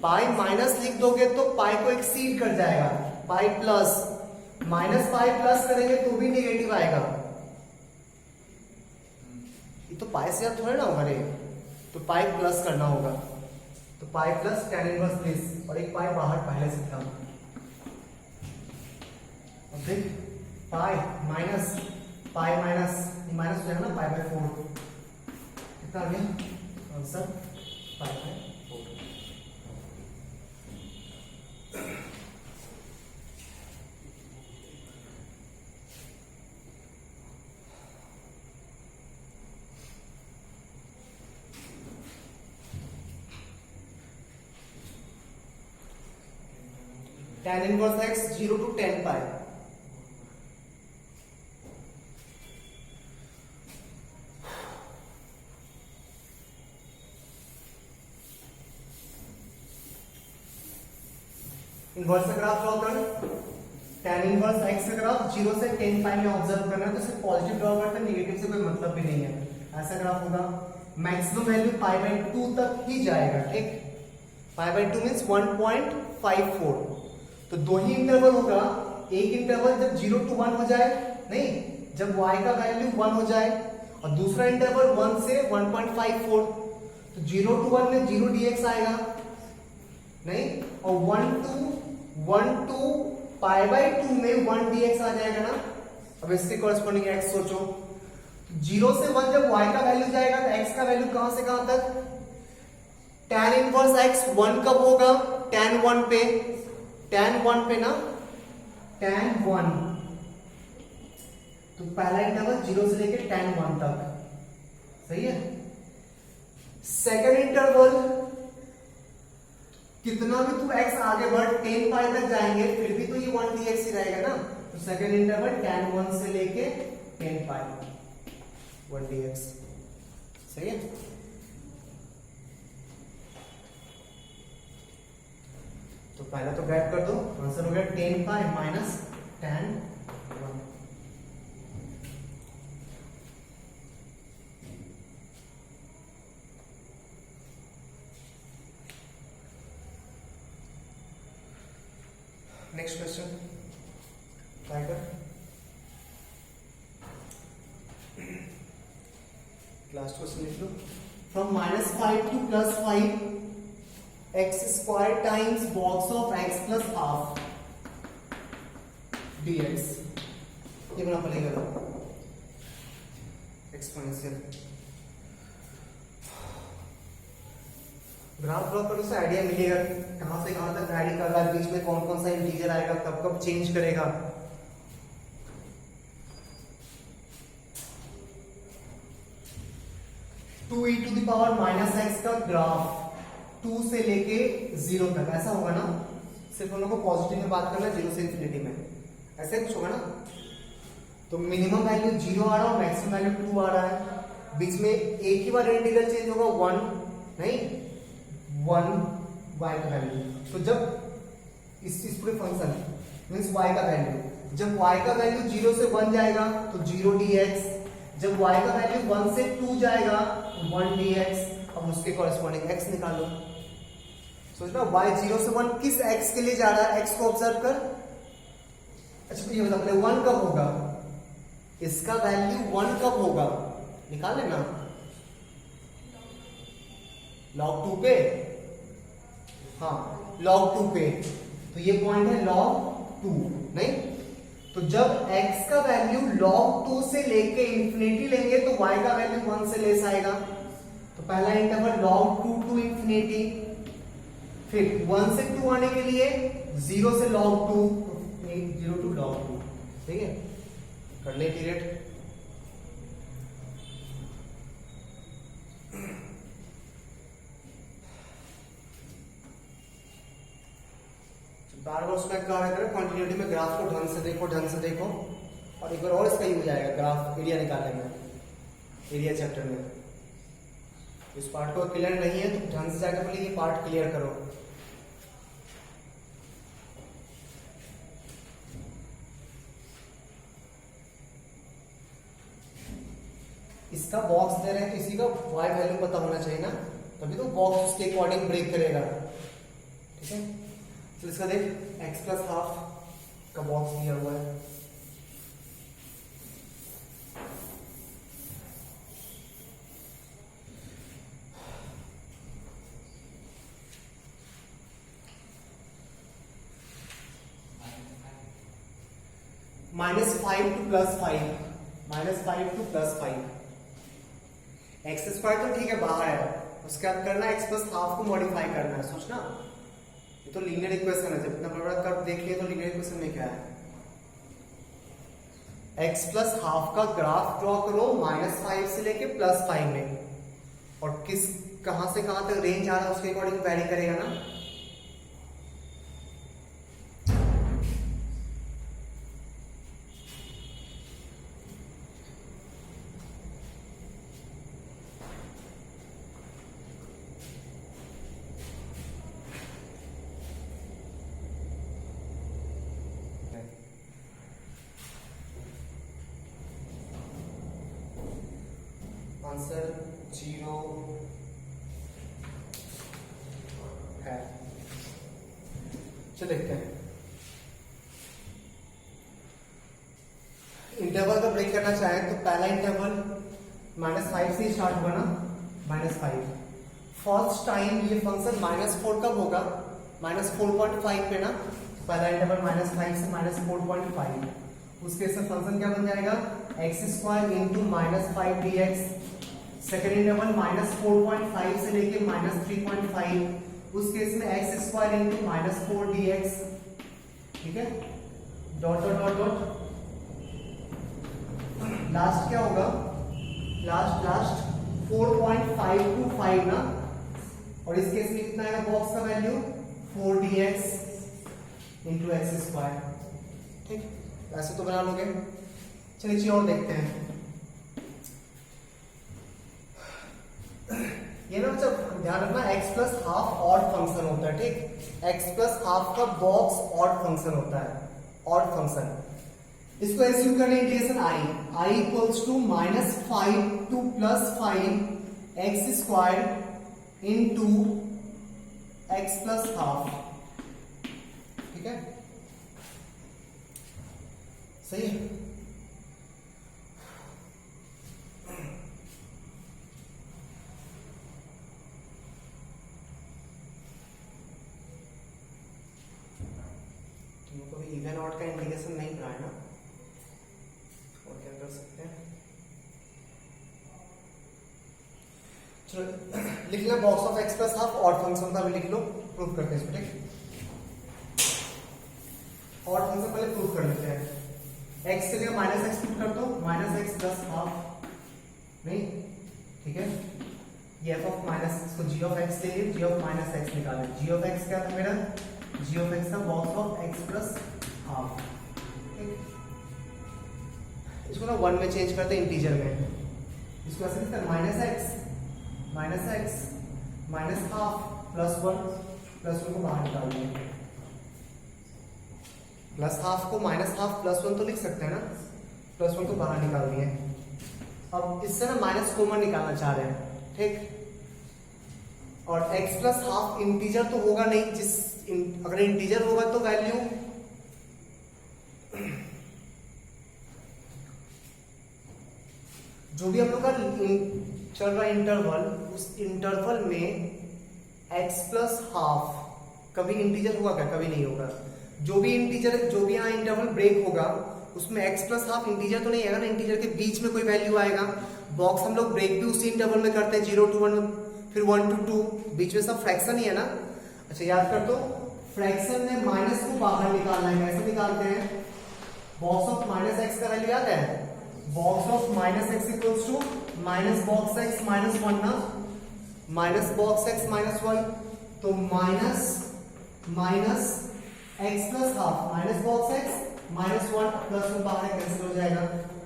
पाई माइनस लिख दोगे तो पाई को एक्सीड कर जाएगा, pi plus minus pi plus करेंगे तो भी नेगेटिव आएगा, ये तो पाई से थोड़े ना होगा रे, तो पाई प्लस करना होगा, तो pi plus tan inverse this, और एक पाई बाहर पहले से था, और फिर पाई माइनस माइनस हो जाएगा ना, पाई बाय 4, कितना आ गया answer, pi by 4। tan inverse x 0 to 10 pi, inverse का ग्राफ ड्रॉ कर, tan इनवर्स x का ग्राफ 0 से 10 पाई में ऑब्जर्व करना है, तो सिर्फ पॉजिटिव ड्रॉ करते हैं, नेगेटिव से कोई मतलब भी नहीं है। ऐसा ग्राफ होगा, मैक्सिमम वैल्यू पाई बाय 2 तक ही जाएगा, ठीक, पाई बाय 2 मींस 1.54, तो दो ही इंटरवल होगा, एक इंटरवल जब 0 to 1 हो जाए, नहीं, जब y का वैल्यू 1 हो जाए, और दूसरा इंटरवल 1 से 1.54, तो 0 to 1 में 0 dx आएगा, नहीं, और 1 to पाई बाय 2 में 1 dx आ जाएगा ना। अब इसके कॉरेस्पॉन्डिंग x सोचो, 0 से 1 जब y का वैल्यू जाएगा तो x का वैल्यू कहां से कहां तक, tan इनवर्स x 1 कब होगा, tan 1 पे, ना, tan 1, तो पहला इंटरवल 0 से लेकर tan 1 तक, सही है। सेकंड इंटरवल कितना भी तू x आगे बढ़ 10 पाई तक जाएंगे, फिर भी तो ये 1 dx ही रहेगा ना, तो सेकंड इंटरवल tan 1 से लेके 10 पाई 1 dx, सही है। तो पहला तो ग्रैब कर दो, आंसर हो गया 10 pi minus tan 1। Next question, try कर, लास्ट क्वेश्चन लिख लो। From -5 to +5 x square times box of x plus half dx, ये बना पड़ेगा एक्सपोनेंशियल। ग्राफ ड्रॉ करने से आइडिया मिलेगा कहां से कहां तक वैरी कर रहा है, बीच में कौन कौन सा इंटीजर आएगा, कब कब चेंज करेगा। Two E to the power minus X का ग्राफ 2 से लेके 0 तक ऐसा होगा ना, सिर्फ हम लोग को पॉजिटिव में बात करना है, 0 से इंफिनिटी में, ऐसे कुछ होगा ना। तो मिनिमम वैल्यू 0 आ रहा है, मैक्सिमम वैल्यू 2 आ रहा है, बीच में एक ही बार इंटीग्रल चेंज होगा 1, नहीं 1 y का वैल्यू। तो जब इस पूरे फंक्शन मींस y का वैल्यू, जब y का वैल्यू 0 से 1 जाएगा तो 0 dx, जब y का वैल्यू 1 से 2 जाएगा तो 1 dx। अब उसके कॉरेस्पॉन्डिंग x निकालो। सोचना y 0 से 1 किस x के लिए जा रहा है, x को ऑब्जर्व कर। अच्छा ये बता, 1 कब होगा, इसका वैल्यू 1 कब होगा, निकाल लेना, log 2 पे, हाँ log 2 पे, तो ये पॉइंट है log 2, नहीं, तो जब x का वैल्यू log 2 से लेके इंफिनिटी लेंगे तो y का वैल्यू 1 से लेस आएगा। तो पहला इंटरवल log 2 टू इंफिनिटी, फिर 1 से 2 आने के लिए 0 से log 2, 0 टू log 2, ठीक है, कर ले पीरियड। बार बार उसमें क्या है, कंटिन्यूटी में ग्राफ को ढंग से देखो, और एक बार और इसका ही हो जाएगा, ग्राफ एरिया निकालने में, एरिया चैप्टर में। इस पार्ट को क्लियर नहीं है तो ढंग से जाकर पहले ये पार्ट क्लियर करो। इसका बॉक्स दे रहे हैं तो इसी का y वैल्यू पता होना चाहिए ना, तभी तो बॉक्स उसके अकॉर्डिंग ब्रेक करेगा, ठीक है। तो इसका देख x प्लस हाफ का बॉक्स दिया हुआ है, -5 to +5, -5 to +5। एक्स स्क्वायर तो ठीक है बाहर है, उसके बाद करना है x + हाफ को मॉडिफाई करना है। सोचना ये तो लीनियर इक्वेशन है, जब इतना बड़ा कर्व देखिए तो लीनियर इक्वेशन में क्या है, x + हाफ का ग्राफ ड्रॉ करो -5 से लेके +5 में, और किस कहां से कहां तक रेंज आ रहा है उसके अकॉर्डिंग वैरी करेगा ना। आंसर 0 है। चलो देखते हैं, इंटरवल का ब्रेक करना चाहें तो पहला इंटरवल -5 से स्टार्ट होगा ना, -5। फर्स्ट टाइम ये फंक्शन -4 कब होगा, -4.5 पे ना। पहला इंटरवल -5 से -4.5, उसके से फंक्शन क्या बन जाएगा, x² into -5 dx। Second interval -4.5 से लेके -3.5, उस केस में x² इंटू -4 dx। ठीक है, dot dot dot dot, last क्या होगा, लास्ट 4.525 ना, और इस केस में कितना आएगा बॉक्स का वैल्यू 4 dx इंटू x²। ठीक, ऐसे तो बना लोगे। चलिए चीज और देखते हैं, ये ना जब ध्यान रखना x + हाफ ऑड फंक्शन होता है। ठीक, x + हाफ का बॉक्स ऑड फंक्शन होता है, ऑड फंक्शन। इसको एज्यूम करने integration i equals to -5 to +5 x² into x + half. ठीक है, सही है। तुमको भी इवन ऑड का इंटीग्रेशन नहीं पढ़ा है ना, और क्या कर सकते हैं। चलो लिख लो box of x + half odd function का भी लिख लो, प्रूफ करते हैं इसको। ठीक, ऑड फंक्शन पहले प्रूफ कर लेते हैं। x के जगह -x पुट कर दो, -x + हाफ नहीं। ठीक है, ये f ऑफ माइनस को g ऑफ x ले लिए, g ऑफ -x निकाले। g ऑफ x क्या था मेरा, g ऑफ x का बॉक्स ऑफ x + हाफ। ठीक, इसको ना 1 में चेंज करते हैं, इंटीजर में। इसको ऐसे लिखते हैं -x -हाफ +1 को बाहर निकाल देंगे। +हाफ को -हाफ +1 तो लिख सकते हैं ना, +1 को बाहर निकाल दिए। अब इससे ना माइनस कॉमन निकालना चाह रहे हैं। ठीक, और x + हाफ इंटीजर तो होगा नहीं, अगर इंटीजर होगा तो वैल्यू जो भी हम लोग का चल रहा है इंटरवल, उस इंटरवल में x + हाफ कभी इंटीजर होगा क्या, कभी नहीं होगा। जो भी यहाँ इंटरवल ब्रेक होगा उसमें x + हाफ इंटीजर तो नहीं आएगा ना, इंटीजर के बीच में कोई वैल्यू आएगा। बॉक्स हम लोग ब्रेक भी उसी इंटरवल में करते हैं, 0 to 1, फिर 1 to 2, बीच में सब फ्रैक्शन ही है ना। अच्छा याद कर दो, फ्रैक्शन में माइनस को बाहर निकालना है, कैसे निकालते हैं, बॉक्स ऑफ -x का वैल्यू याद है, box of -x equals to -box x -1 ना, -box x -1, तो minus x + half -box x -1 +1 बाहर कैंसिल हो जाएगा,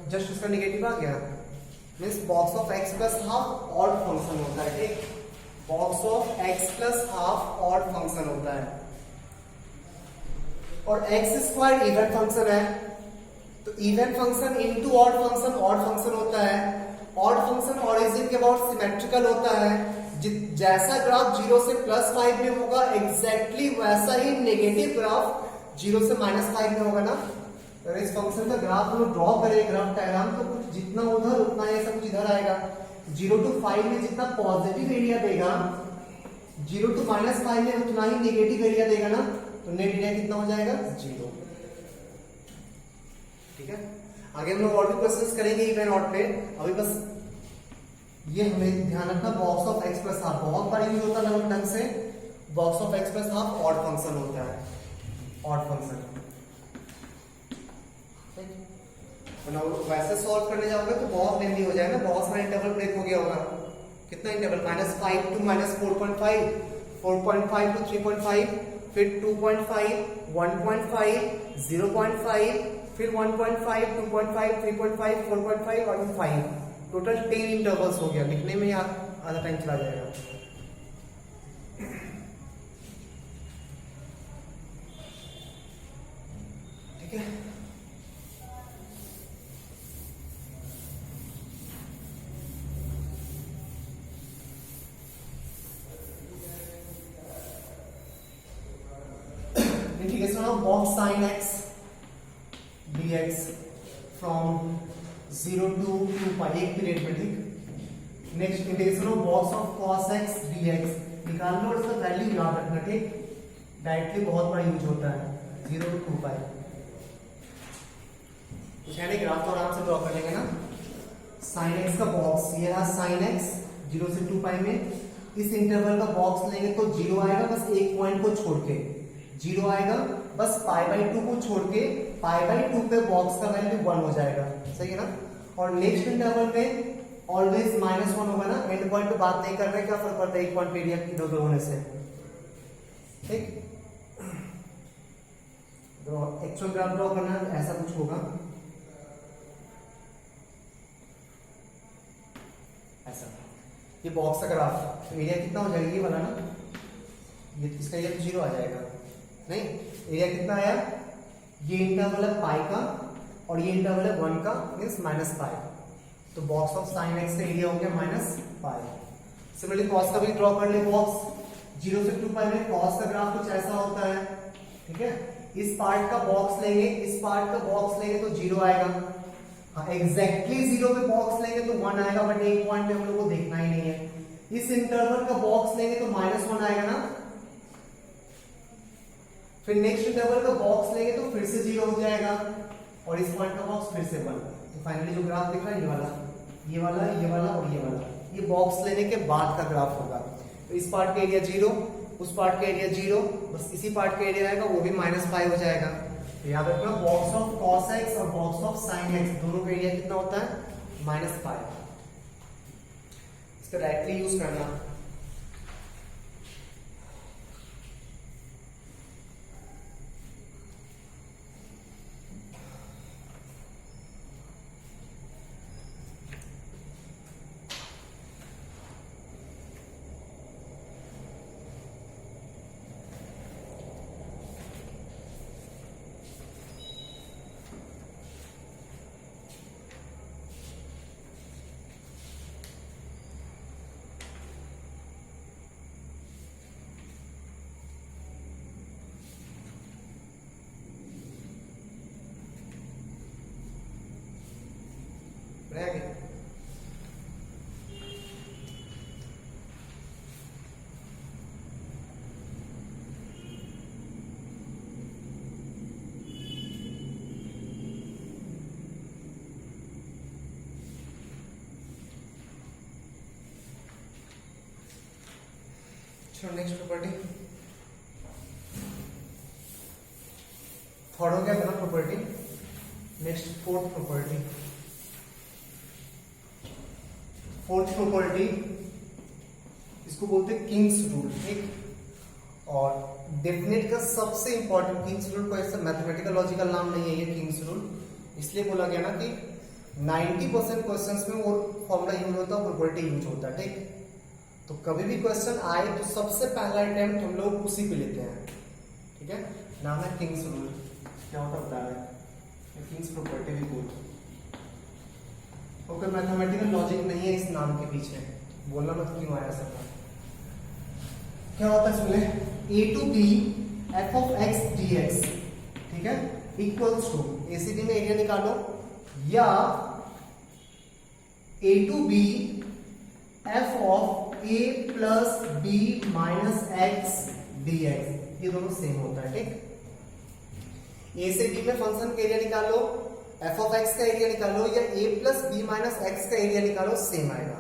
जस्ट उसका नेगेटिव आ गया। Means box of x + half odd function होता है। ठीक, box of x + half odd function होता है, और x² इवन फंक्शन है, तो even function into odd function होता है। ऑड फंक्शन ओरिजिन के अबाउट सिमेट्रिकल होता है, जैसा ग्राफ 0 से +5 में होगा एग्जैक्टली वैसा ही नेगेटिव ग्राफ 0 से -5 में होगा ना। अगर इस फंक्शन का ग्राफ हम लोग ड्रॉ करें, ग्राफ डायग्राम, तो कुछ जितना उधर उतना ये सब कुछ इधर आएगा। 0 to 5 में जितना पॉजिटिव एरिया देगा, 0 to -5 में उतना ही नेगेटिव एरिया देगा ना, तो नेट एरिया कितना हो जाएगा, 0। ठीक है, आगे हम लोग और भी क्वेश्चंस करेंगे इवन ऑड पे। अभी बस ये हमें ध्यान रखना, box of x plus half बहुत बार यूज होता है ढंग से। Box of x plus half odd function होता है, ऑड फंक्शन। वैसे सॉल्व करने जाओगे तो बहुत लेंदी हो जाएगा, बहुत सारा इंटरवल ब्रेक हो गया होगा। कितना इंटरवल, -5 टू -4.5, 4.5 टू 3.5, फिर 2.5, 1.5, 0.5, फिर 1.5, 2.5, 3.5, 4.5 और 5। टोटल 10 इंटरवल्स हो गया। लिखने में आधा टाइम चला जाएगा। ठीक है, integration of box sin x dx from 0 to 2 pi, एक पीरियड में। ठीक, next integration of box of cos x dx निकाल लो और इसका वैल्यू याद रखना। ठीक, डायरेक्टली बहुत बार यूज होता है, 0 to 2 pi। कुछ है नहीं, ग्राफ तो आराम से ड्रॉ कर लेंगे ना। sin x का बॉक्स, ये रहा sin x 0 से 2 pi में। इस इंटरवल का बॉक्स लेंगे तो 0 आएगा, बस एक पॉइंट को छोड़ के 0 आएगा, बस π/2 को छोड़ के π/2 पे बॉक्स का वैल्यू 1 हो जाएगा। सही है ना। और नेक्स्ट इंटरवल में ऑलवेज -1 होगा ना। एंड पॉइंट पे बात नहीं कर रहे, क्या फर्क पड़ता है एक पॉइंट पे एरिया इधर उधर होने से। ठीक, तो एक्चुअल ग्राफ ड्रॉ करना है, ऐसा कुछ होगा ऐसा। ये बॉक्स का ग्राफ, तो एरिया कितना हो जाएगा, ये वाला ना, ये इसका एरिया तो 0 आ जाएगा। नहीं, एरिया कितना आया, ये इंटरवल है पाई का और ये इंटरवल है 1 का, मींस -पाई। तो बॉक्स ऑफ sin x का एरिया हो गया -पाई। सिमिलरली cos का भी ड्रॉ कर ले बॉक्स। 0 से 2 पाई में cos का ग्राफ कुछ ऐसा होता है। ठीक है, इस पार्ट का बॉक्स लेंगे, इस पार्ट का बॉक्स लेंगे तो 0 आएगा। हाँ, एग्जैक्टली 0 पे बॉक्स लेंगे तो 1 आएगा, बट एक पॉइंट पे हम लोग को देखना ही नहीं है। इस इंटरवल का बॉक्स लेंगे तो -1 आएगा ना। फिर नेक्स्ट इंटरवल का बॉक्स लेंगे तो फिर से 0 हो जाएगा, और इस पॉइंट का बॉक्स फिर से 1। तो फाइनली जो ग्राफ दिख रहा है ये वाला, ये वाला, ये वाला और ये वाला, ये बॉक्स लेने के बाद का ग्राफ होगा। तो इस पार्ट का एरिया 0, उस पार्ट का एरिया 0, बस इसी पार्ट का एरिया आएगा, वो भी -पाई हो जाएगा। तो याद रखना, बॉक्स ऑफ cos x और बॉक्स ऑफ sin x दोनों का एरिया कितना होता है, -पाई। इसका डायरेक्टली यूज करना। रह गए। चलो नेक्स्ट प्रॉपर्टी, थर्ड हो गया दोनों property. Next fourth property. Fourth property इसको बोलते हैं किंग्स रूल। ठीक, और डेफिनेट का सबसे इंपॉर्टेंट किंग्स रूल को ऐसा मैथमेटिकल लॉजिकल नाम नहीं है ये किंग्स रूल, इसलिए बोला गया ना कि 90% क्वेश्चंस में वो फॉर्मूला यूज होता है, प्रॉपर्टी यूज होता है। ठीक, तो कभी भी क्वेश्चन आए तो सबसे पहला अटेम्प्ट हम लोग उसी पे लेते हैं। ठीक है, नाम है किंग्स रूल। क्या होता है बता रहे, किंग्स प्रॉपर्टी भी बोलते हैं। ओके, मैथमेटिकल लॉजिक नहीं है इस नाम के पीछे, बोलना मत क्यों आया सब। क्या होता है इसमें, a to b f of x dx, ठीक है, इक्वल्स टू ACD में एरिया निकालो, या a to b f of a plus b minus x dx, ये दोनों सेम होता है। ठीक, a से b में फंक्शन का एरिया निकालो, एफ ऑफ एक्स का एरिया निकालो या ए प्लस बी माइनस एक्स का एरिया निकालो, सेम आएगा।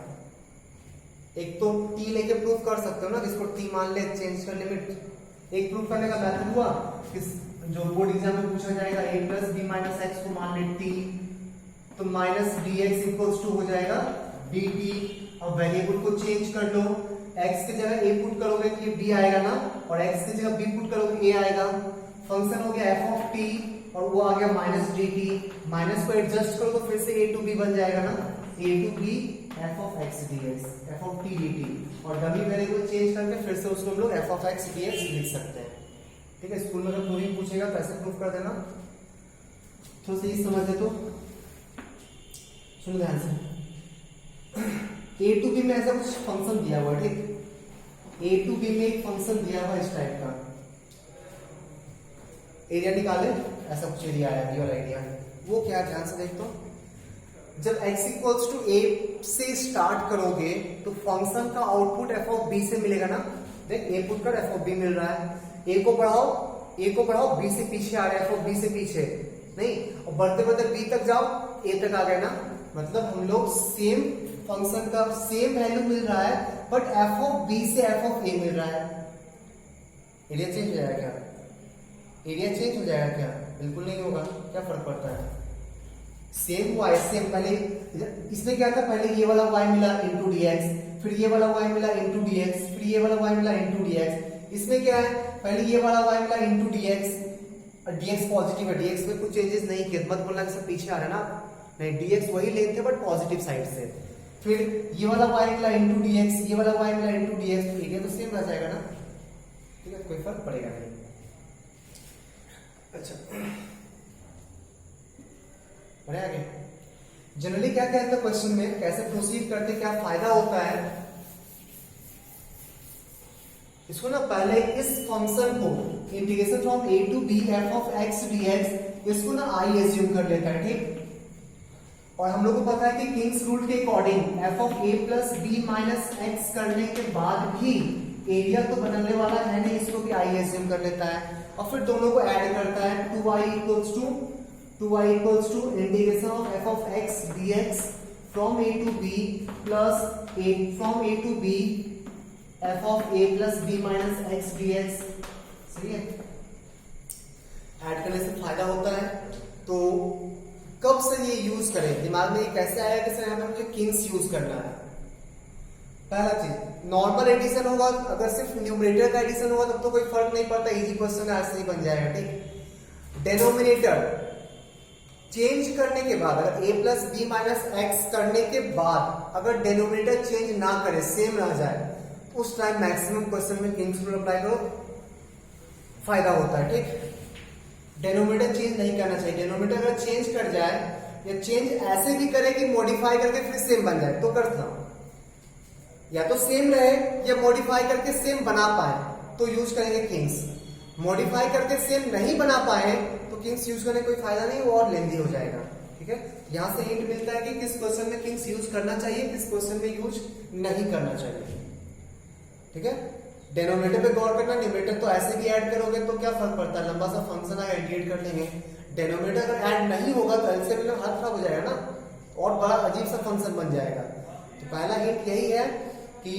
एक तो टी लेके प्रूव कर सकते हो ना, जिसको टी मान ले, चेंज कर लिमिट। एक प्रूव करने का मेथड हुआ किस जो बोर्ड एग्जाम में पूछा जाएगा, A plus B minus X को मान ले टी, तो minus D X equals to हो जाएगा डी टी। अब वेरिएबल को चेंज कर लो, x की जगह a पुट करोगे तो ये b आएगा ना, और x की जगह b पुट करोगे a आएगा। फंक्शन हो गया f ऑफ t और वो आ गया माइनस डी टी। माइनस को एडजस्ट करो तो फिर से a टू b बन जाएगा ना, a to b f of x dx, f of t dt। और डमी वेरिएबल चेंज करके फिर से उसको हम लोग f ऑफ x dx लिख सकते हैं। ठीक है, स्कूल में अगर प्रूविंग पूछेगा तो ऐसे प्रूव कर देना। थोड़ा सा ये समझ दे तो सुनो ध्यान से। ए टू बी में ऐसा कुछ फंक्शन दिया हुआ है, ठीक। ए टू बी में एक फंक्शन दिया हुआ इस टाइप का, एरिया निकाले, ऐसा कुछ एरिया आया, ये वाला एरिया। वो क्या, ध्यान से देख तो, जब x इक्वल्स टू a से स्टार्ट करोगे तो फंक्शन का आउटपुट f ऑफ b से मिलेगा ना। देख a पुट कर, f ऑफ b मिल रहा है, a को बढ़ाओ b से पीछे आ रहा है, f ऑफ b से पीछे नहीं, और बढ़ते बढ़ते b तक जाओ, a तक आ गए ना। मतलब हम लोग सेम फंक्शन का सेम वैल्यू मिल रहा है, बट f ऑफ b से f ऑफ a मिल रहा है। एरिया चेंज हो जाएगा क्या? एरिया चेंज हो जाएगा क्या? बिल्कुल नहीं होगा। क्या फर्क पड़ता है? सेम हुआ है, सेम। पहले इसमें क्या था, पहले ये वाला y मिला इंटू dx, फिर ये वाला y मिला इंटू dx, फिर ये वाला y मिला इंटू dx। इसमें क्या है, पहले ये वाला y मिला इंटू dx, और dx पॉजिटिव है, dx में कुछ चेंजेस नहीं किए, मत बोलना कि सब पीछे आ रहा है ना, नहीं, dx वही लेंथ है बट पॉजिटिव साइड से। फिर ये वाला y मिला इंटू dx, ये वाला y मिला इंटू dx, तो एरिया तो सेम रह जाएगा ना। ठीक है, कोई फर्क पड़ेगा नहीं। अच्छा, बढ़े आगे। जनरली क्या कहते हैं क्वेश्चन में, कैसे प्रोसीड करते, क्या फायदा होता है, इसको ना पहले इस फंक्शन को integration from a to b f of x dx, इसको ना I एज्यूम कर लेता है, ठीक। और हम लोग को पता है कि किंग्स रूल के according f of a plus b minus X करने के बाद भी एरिया तो बदलने वाला है नहीं, इसको भी I एज्यूम कर लेता है, और फिर दोनों को ऐड करता है। 2y equals to integration of f of x dx from a to b plus from a to b f of a plus b minus x dx। सही है, ऐड करने से फायदा होता है। तो कब से ये यूज करें, दिमाग में ये कैसे आया कि सर यहाँ पे मुझे किंग्स यूज करना है। पहला चीज, नॉर्मल एडिशन होगा, अगर सिर्फ न्यूमरेटर का एडिशन होगा तब तो कोई फर्क नहीं पड़ता, इजी क्वेश्चन ऐसे ही बन जाएगा, ठीक। डेनोमिनेटर चेंज करने के बाद, अगर a plus B minus X करने के बाद अगर डेनोमिनेटर चेंज ना करे, सेम रह जाए, उस टाइम मैक्सिमम क्वेश्चन में किंग्स रूल अप्लाई करो, फायदा होता है, ठीक। डेनोमिनेटर चेंज नहीं करना चाहिए। डेनोमिनेटर अगर चेंज कर जाए या चेंज ऐसे भी करे कि मॉडिफाई करके फिर सेम बन जाए तो करता, या तो सेम रहे या मॉडिफाई करके सेम बना पाए तो यूज करेंगे किंग्स। मॉडिफाई करके सेम नहीं बना पाए तो किंग्स यूज करने कोई फायदा नहीं, वो और लेंदी हो जाएगा, ठीक है। यहां से हिंट मिलता है कि किस क्वेश्चन में किंग्स यूज करना चाहिए, किस क्वेश्चन में यूज नहीं करना चाहिए, ठीक है। डेनोमिनेटर पे गौर करना, न्यूमरेटर तो ऐसे भी ऐड करोगे तो क्या फर्क पड़ता है, लंबा सा फंक्शन है, इंटीग्रेट कर लेंगे। डेनोमिनेटर अगर ऐड नहीं होगा तो एलसीएम में हाथ खराब हो जाएगा ना, और बड़ा अजीब सा फंक्शन बन जाएगा। तो पहला हिंट यही है कि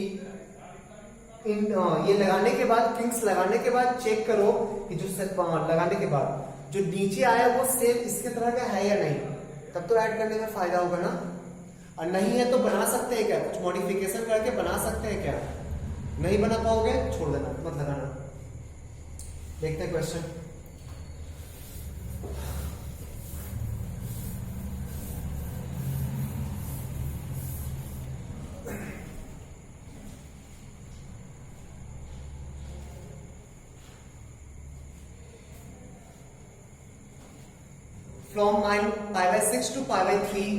ये लगाने के बाद, किंग्स लगाने के बाद चेक करो कि जो लगाने के बाद जो नीचे आया वो सेम इसके तरह का है या नहीं, तब तो ऐड करने में फायदा होगा ना। और नहीं है तो बना सकते हैं क्या, कुछ मॉडिफिकेशन करके बना सकते हैं क्या, नहीं बना पाओगे छोड़ देना, मत लगाना। देखते हैं question. From pi by 6 to pi by 3,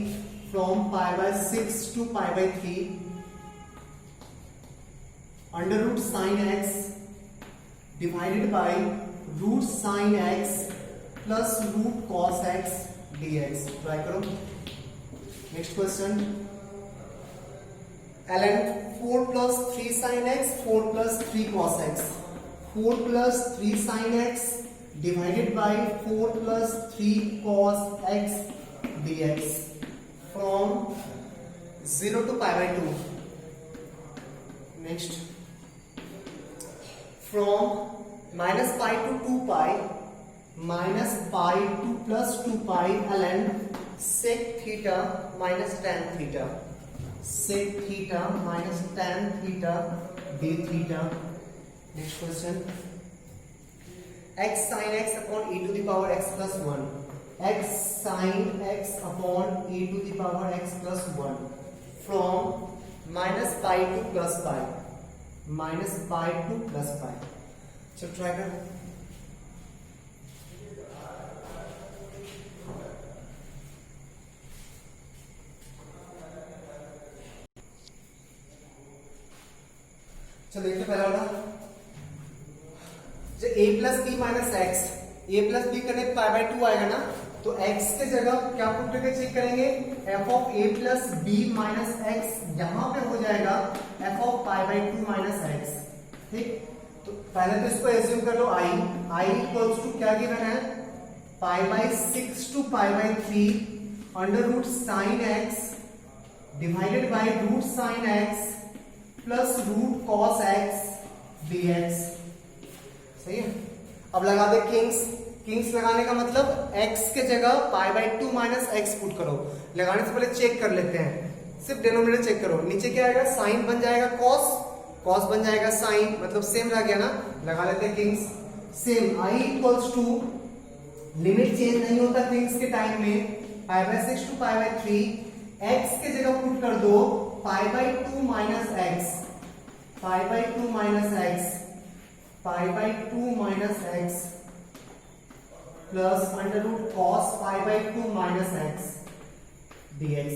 from pi by 6 to pi by 3, under root sin x divided by root sin x plus root cos x dx। Try करो। Next question, ln 4 plus 3 sin x, 4 plus 3 cos x, 4 plus 3 sin x divided by 4 plus 3 cos x dx from 0 to pi by 2. Next, from minus pi to 2 pi, minus pi to plus 2 pi ln sec theta minus tan theta, sec theta minus tan theta d theta. Next question, x sin x upon e to the power x plus 1, x sin x upon e to the power x plus 1 from minus pi to plus pi, minus pi to plus pi. So try कर. चलो देखते पहला वाला, जो a plus B minus X, A plus B करने पाई बाय 2 आएगा ना, तो x के जगह क्या पुट करके चेक करेंगे, f of a plus B minus x यहां पे हो जाएगा f of pi by 2 minus x. ठीक, तो पहले तो इसको एज्यूम कर लो i इक्वल्स टू क्या गिवन है, pi by 6 to pi by 3 under root sine x divided by root sine x plus root cos x dx. सही है. अब लगा दे किंग्स लगाने का मतलब x के जगह पाई बाय 2 माइनस एक्स पुट करो. लगाने से पहले चेक कर लेते हैं, सिर्फ डिनोमिनेटर चेक करो. नीचे क्या आएगा, साइन बन जाएगा कॉस बन जाएगा साइन, मतलब सेम रह गया ना. लगा लेते हैं kings. Same i equals to, limit change नहीं होता किंग्स के टाइम में, pi by 6 to pi by 3, x के जगह पुट कर दो pi by 2 minus x, pi by 2 minus x, pi by 2 minus x plus under root cos pi by 2 minus x dx.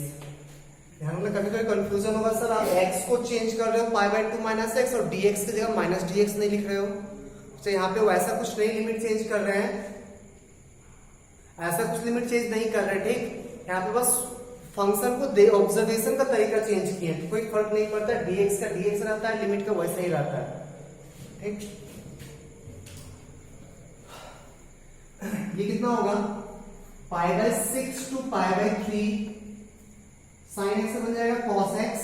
ध्यान में कभी कभी कंफ्यूजन होगा, सर आप x को चेंज कर रहे हो पाई बाय 2 माइनस एक्स और dx की जगह माइनस dx नहीं लिख रहे हो. तो यहाँ पे वैसा कुछ नहीं लिमिट चेंज कर रहे हैं, ऐसा कुछ लिमिट चेंज नहीं कर रहे. ठीक, यहाँ पे बस फंक्शन को ऑब्जर्वेशन का तरीका चेंज किया, कोई फर्क नहीं पड़ता. dx का dx रहता है, लिमिट का वैसा ही रहता है. ठीक, ये कितना होगा, pi by 6 to pi by 3 sine x बन जाएगा कॉस एक्स,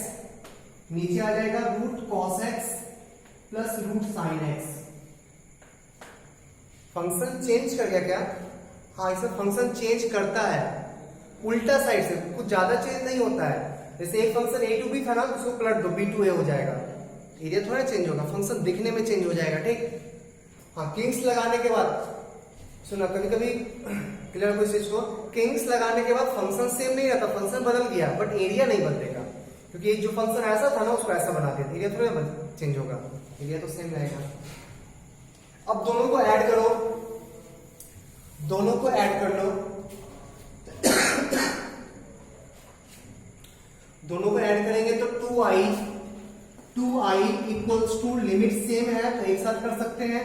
नीचे आ जाएगा root cos x plus root sine x. Function change कर गया क्या? हाँ, इसे फंक्शन चेंज करता है उल्टा साइड से, कुछ ज्यादा चेंज नहीं होता है. जैसे एक फंक्शन a टू b था ना, उसको पलट दो b टू a हो जाएगा, एरिया थोड़ा चेंज होगा, फंक्शन दिखने में चेंज हो जाएगा. ठीक, हाँ, किंग्स लगाने के बाद सुना, कभी कभी क्लियर कोई चीज को, किंग्स लगाने के बाद फंक्शन सेम नहीं रहता, फंक्शन बदल गया बट एरिया नहीं बदलेगा, क्योंकि जो फंक्शन ऐसा था ना उसको ऐसा बना दिया, एरिया थोड़ा चेंज होगा, एरिया तो सेम रहेगा. अब दोनों को ऐड करो, दोनों को ऐड कर लो, दोनों को ऐड करेंगे तो 2i equals to, limit same है तो एक साथ कर सकते हैं,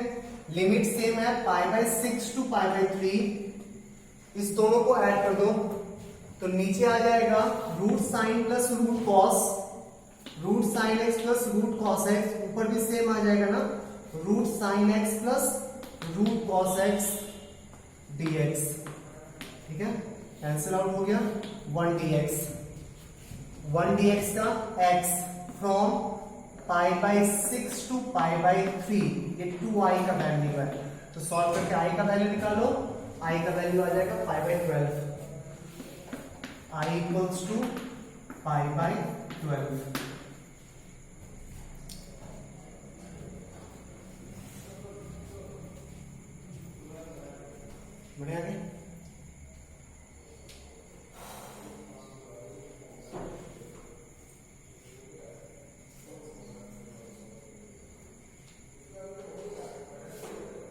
लिमिट सेम है pi by 6 to pi by 3. इस दोनों को ऐड कर दो तो नीचे आ जाएगा root sine plus root cos, root sine x plus root cos x, ऊपर भी सेम आ जाएगा ना, root sine x plus root cos x dx. ठीक है, कैंसिल आउट हो गया. 1 dx का x from pi by 6 to pi by 3, ये 2i का वैल्यू है, तो सॉल्व करके i का वैल्यू निकालो. i का वैल्यू आ जाएगा pi by 12, i equals to pi by 12. बढ़िया आगे.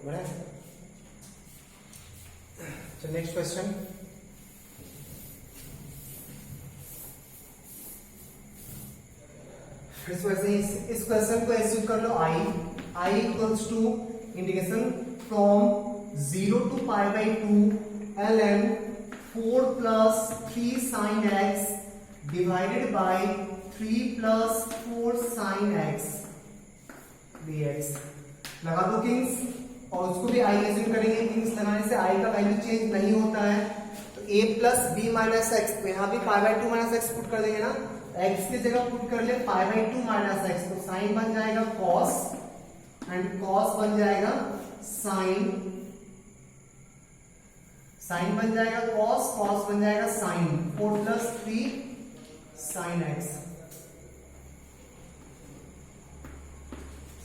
बढ़िया. So next question. इस क्वेश्चन को एज्यूम कर लो i equals to integration from 0 to pi by 2 ln 4 plus 3 sin x divided by 3 plus 4 sin x dx. लगा दो किंग्स और उसको भी i एज्यूम करेंगे. किंग्स लगाने से i का वैल्यू चेंज नहीं होता है, तो a plus B minus x, तो यहाँ भी 5/2 माइनस एक्स पुट कर देंगे ना, एक्स की जगह पुट कर ले 5/2 माइनस एक्स, तो साइन बन जाएगा कॉस एंड कॉस बन जाएगा साइन, साइन बन जाएगा कॉस, कॉस बन जाएगा साइन, 4 + 3 साइन एक्स,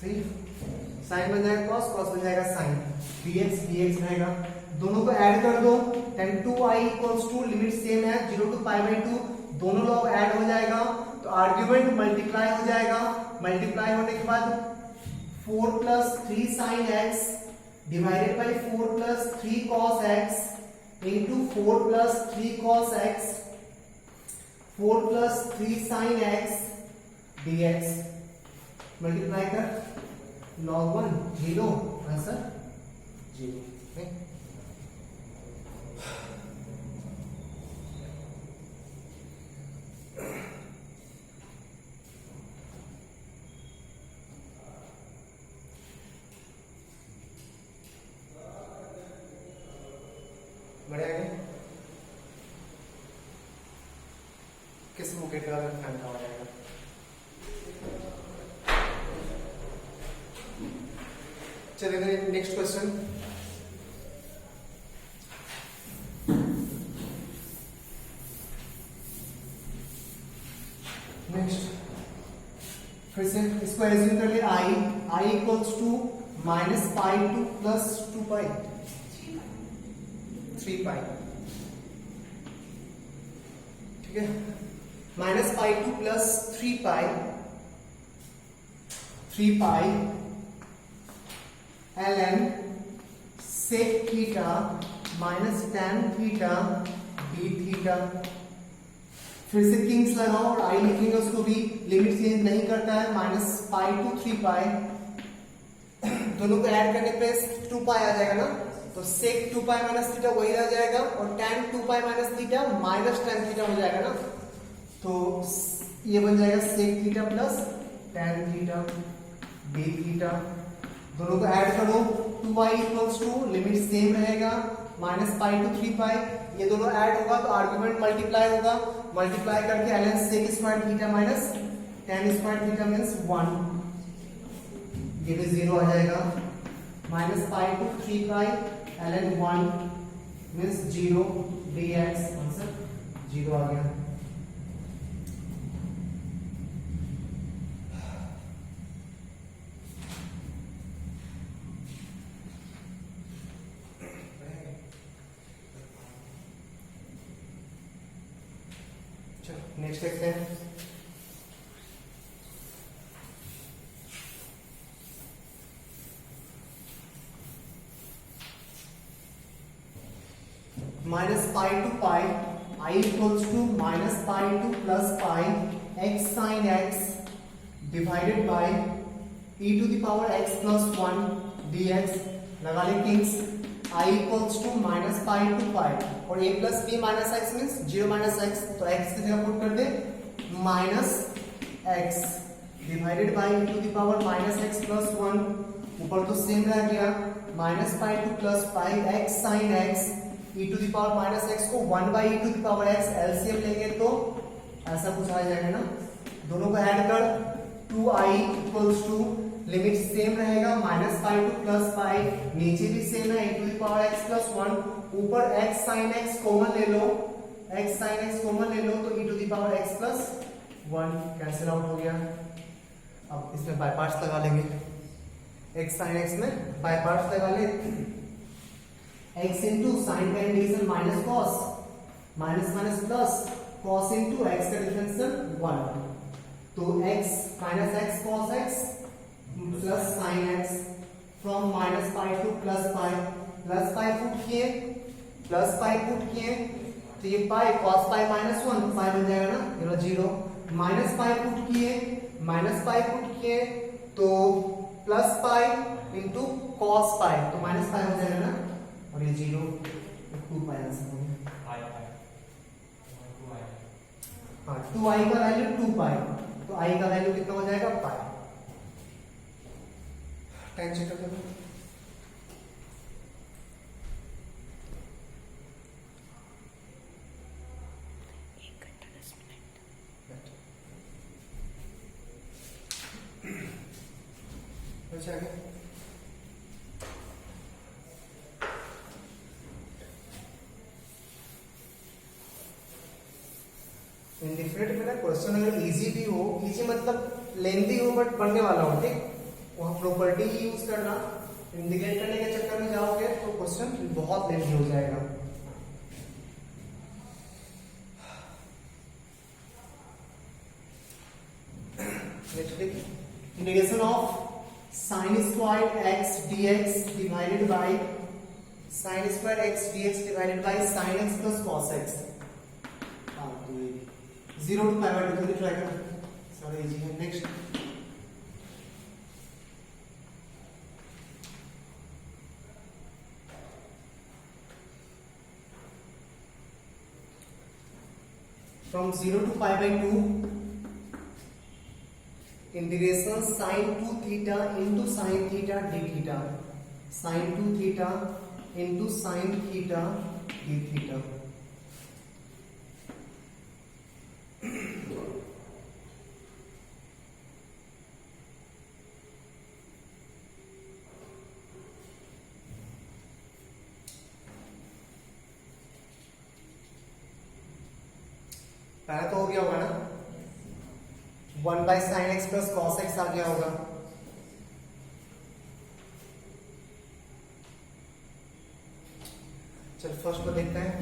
सही, साइन बन जाएगा कॉस, कॉस बन जाएगा साइन, dx dx रहेगा, दोनों को ऐड कर दो, tan 2i = लिमिट सेम है 0 to π/2, दोनों लोग ऐड हो जाएगा, तो आर्ग्यूमेंट मल्टीप्लाई हो जाएगा, मल्टीप्लाई होने के बाद 4 + 3 sin x divided by 4 + 3 cos x into 4 + 3 cos x 4 + 3 sin x dx, multiply कर log 1 0, आंसर 0 है। बढ़िया है, किस बुकेट का फैन का हो जाएगा। चलिए नेक्स्ट क्वेश्चन, नेक्स्ट फिर से इसको एज्यूम कर ले i = -π2 + 2π 3π, ठीक है, -π2 + 3π ln sec theta - tan theta d theta, फिर से किंग्स लगाओ और i लिखेंगे उसको भी, लिमिट चेंज नहीं करता है, -π to 3π, दोनों को ऐड करने पे 2π आ जाएगा ना, तो sec 2π - थीटा वही रह जाएगा और tan 2π - थीटा -tan थीटा हो जाएगा ना, तो ये बन जाएगा sec theta plus tan theta d theta, दोनों को ऐड करो, 2i = लिमिट सेम रहेगा -π to 3π, ये दोनों ऐड होगा तो आर्गुमेंट मल्टीप्लाई होगा, मल्टीप्लाई करके ln sec square theta minus tan square theta means 1, ये भी 0 आ जाएगा, -π to 3π ln 1 means 0 dx, answer 0 आ गया। नेक्स्ट देखते हैं, -π to π i = -π to +π x sin x divided by e⁻x + 1 dx, लगा ले किंग्स, i = -π to π और a + b - x means 0 - x, तो x की जगह पुट कर दे -x डिवाइडेड बाय e⁻x + 1, ऊपर तो सेम रह गया, -π to +π x sin x, e⁻x को 1/e⁻x एलसीएम लेंगे तो ऐसा कुछ आ जाएगा ना, दोनों को ऐड कर, 2i = लिमिट सेम रहेगा -π to +π, नीचे भी सेम है e⁻x + 1, ऊपर x sin x कॉमन ले लो, x sin x कॉमन ले लो तो e⁻x + 1 कैंसिल आउट हो गया। अब इसमें बाय पार्ट्स लगा लेंगे, x sin x में बाय पार्ट्स लगा ले, x into sin का individual minus cos, minus plus cos into x का डिफरेंशियल 1, तो x minus x cos x plus sin x from -π to +π, +π put किए, +π पुट किए तो ये पाई cos π -1 पाई बन जाएगा ना, ये 0, -π पुट किए, -π पुट किए तो +π into cos π, तो -π हो जाएगा ना, और ये 0, 2π आंसर हो गया। हाँ 2i का वैल्यू 2π, तो i का वैल्यू कितना हो जाएगा पाई। टाइम चेक कर दो, अच्छा आगे इंडिफिनिट में ना क्वेश्चन अगर इजी भी हो, इजी मतलब लेंथी हो बट पढ़ने वाला हो, ठीक, वहाँ प्रॉपर्टी ही यूज करना, इंडिकेट करने के चक्कर में जाओगे तो क्वेश्चन बहुत लेंथी हो जाएगा। नेक्स्ट देखिए, integration of sin squared x dx divided by sin squared x dx divided by sin x plus cos x। हाँ तो ये 0 to pi by 2 जल्दी ट्राई करो, सारा इजी है। Next from 0 to pi by 2 integration sin 2 theta into sin theta d theta, sin 2 theta into sin theta d theta। पहला तो हो गया होगा ना, 1 by sine x plus cos x आ गया होगा। चल फर्स्ट को देखते हैं।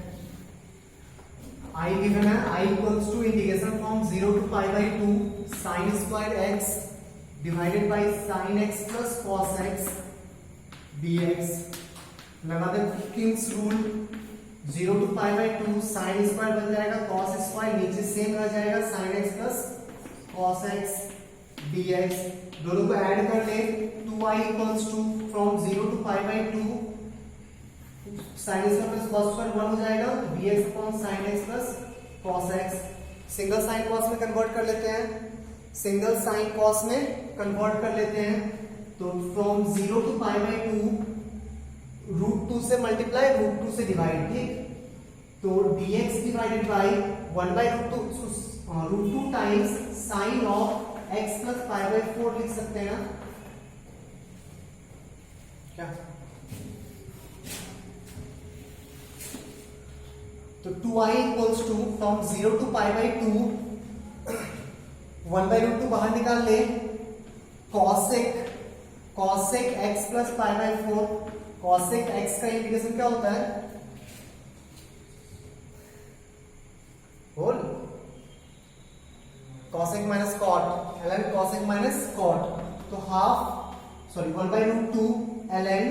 आई गिवन है, I equals to integration from 0 to pi by 2 sine square x divided by sine x plus cos x dx। लगा दे king's rule, 0 to pi by 2 sine square बन जाएगा कॉस स्क्वायर, नीचे सेम रह जाएगा sine x plus cos x dx। दोनों को ऐड कर ले, 2i equals to from 0 to pi by 2 sin square plus cos square 1 हो जाएगा, dx upon sin x plus cos x। Single sine cos में कन्वर्ट कर लेते हैं, सिंगल साइन cos में कन्वर्ट कर लेते हैं। तो from 0 to pi by 2 root 2 से मल्टीप्लाई, रूट 2 से डिवाइड, ठीक। तो dx divided by 1 by root 2 times sine of x plus pi by 4 लिख सकते हैं ना क्या? तो 2i equals to from 0 to pi by 2 1 by root 2 बाहर निकाल ले, cosec x plus pi by 4। Cosec x का इंटीग्रेशन क्या होता है? Whole cosec minus cot, ln cosec minus cot. तो half 1 by root 2 ln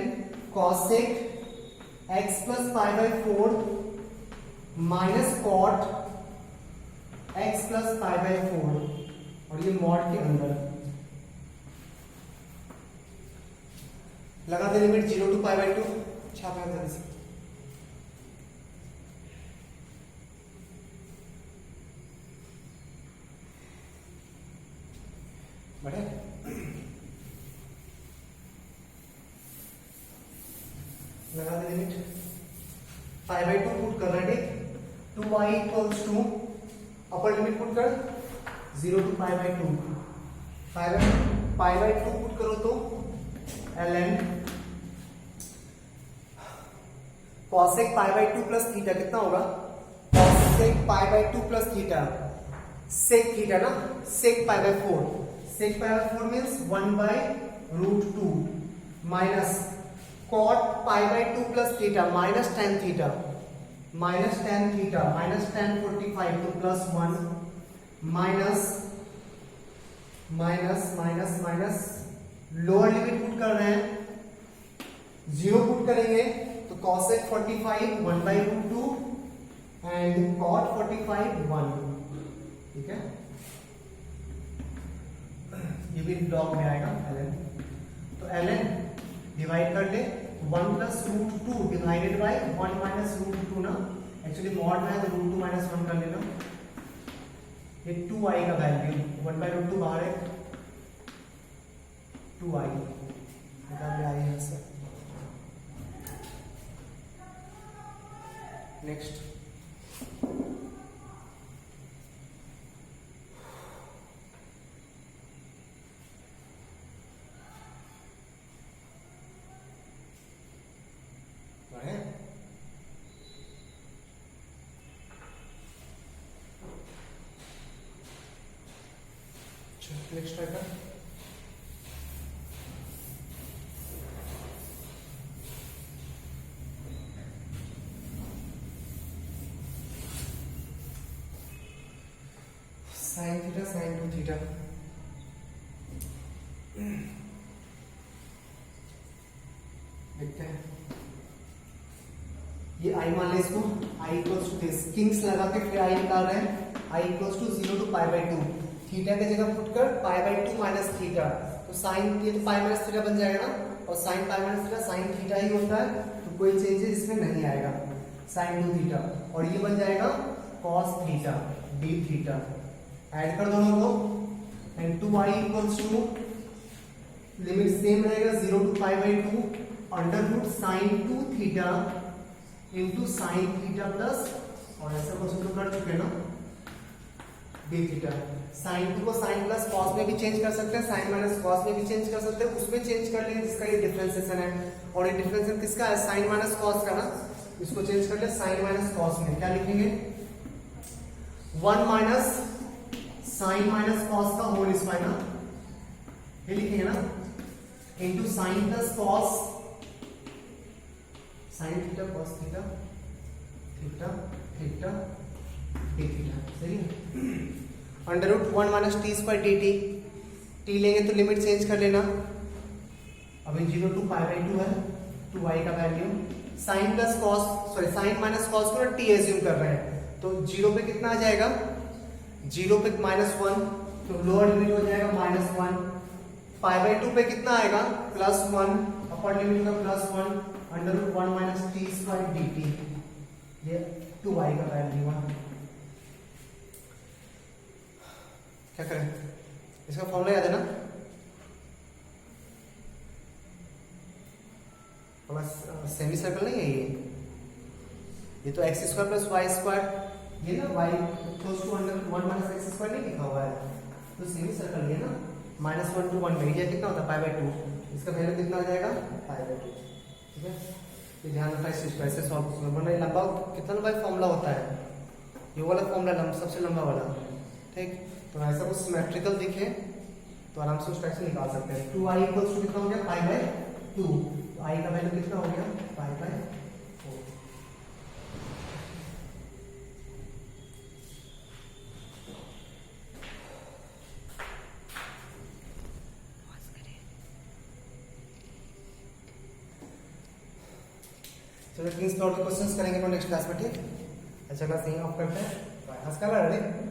cosec x plus pi by 4 minus cot x plus pi by 4, और ये मॉड के अंदर लगा दे लिमिट 0 टू पाई बाई 2, छापा है से बढ़े। लगा दे लिमिट, पाई बाई 2 पुट कर रहे, ठीक। 2i equals to upper limit put कर 0 to pi by 2, pi by 2 put करो तो ln cosec pi by 2 plus theta कितना होगा? cosec pi by 2 plus theta, sec theta ना, sec pi by 4, sec pi by 4 means 1 by root 2 minus cot pi by 2 plus theta minus tan theta, minus tan theta minus tan 45 तो plus 1 minus minus minus minus lower limit put कर रहे हैं, 0 पुट करेंगे तो cosec 45 1 by root 2 and cot 45 1, ठीक है। ये भी लॉग में आएगा ln, तो ln डिवाइड कर ले 1 plus root 2 divided by 1 minus root 2 ना, एक्चुअली मॉड में है तो रूट 2 माइनस 1 कर लेना। ये 2i का वैल्यू 1 बाई रूट 2 बाहर है, 2i निकाल ले आई है सर। नेक्स्ट नेक्स्ट ट्राई कर। साइन थीटा साइन 2 थीटा, देखते हैं। ये आई मान ले इसको, I equals to this, king's लगा के फिर आई निकाल रहे हैं। I equals to 0 to pi by 2, theta की जगह पुट कर पाई बाई 2 माइनस थीटा, तो साइन ये तो पाई माइनस थीटा बन जाएगा ना, और sine pi minus theta sine theta ही होता है, तो कोई चेंजेस इसमें नहीं आएगा। साइन 2 थीटा, और ये बन जाएगा cos theta d theta, add कर दोनों को, and 2i equals to limit same रहेगा 0 to pi by 2 under root sine 2 theta into sine theta plus, और ऐसा क्वेश्चन तो कर चुके ना, डी थीटा। साइन 2 को साइन प्लस कॉस में भी चेंज कर सकते हैं, साइन माइनस कॉस में भी चेंज कर सकते हैं, उसमें चेंज कर लेंगे जिसका ये डिफरेंशिएशन है, और ये डिफरेंशिएशन किसका है, साइन माइनस कॉस का ना, इसको चेंज कर ले साइन माइनस कॉस में, क्या लिखेंगे 1 माइनस साइन माइनस कॉस का होल स्क्वायर ना, ये लिखेंगे ना, into sine plus cos, sine theta cos theta theta theta d theta, सही है। Under root 1 minus T square d t, t लेंगे तो लिमिट चेंज कर लेना, अभी 0 टू पाई बाई 2 है, 2i का value, sine plus cos, sorry sine minus cos को टी एज्यूम कर रहे हैं, तो 0 पे कितना आ जाएगा, 0 पे -1, तो लोअर लिमिट हो जाएगा -1, पाई बाई 2 पे कितना आएगा +1, अपर लिमिट का +1, under root 1 minus T square d t, ये 2i का वैल्यू है। क्या करें, इसका फॉर्मूला याद है ना, सेमी सर्कल नहीं है ये तो x square plus y square, ये ना y equals to under 1 minus x square नहीं लिखा हुआ है, तो सेमी सर्कल ये ना -1 to 1 में, ये कितना होता है पाई बाई 2, इसका वैल्यू कितना आ जाएगा पाई बाई 2, ठीक है। ये ध्यान रखना, इस चीज ऐसे सॉल्व करना, वरना लंबा कितना लंबा फॉर्मूला होता है, ये वाला फॉर्मूला सबसे लंबा वाला, ठीक। तो ऐसा कुछ सिमेट्रिकल दिखे तो आराम से उस टाइप से निकाल सकते हैं। 2i इक्वल्स टू कितना हो गया पाई बाई 2, तो i का वैल्यू कितना हो गया पाई बाई 4। चलो किंग्स लॉ के क्वेश्चंस करेंगे नेक्स्ट क्लास में, ठीक। अच्छा क्लास यहीं ऑफ करते हैं, बाय। हंस कर रहे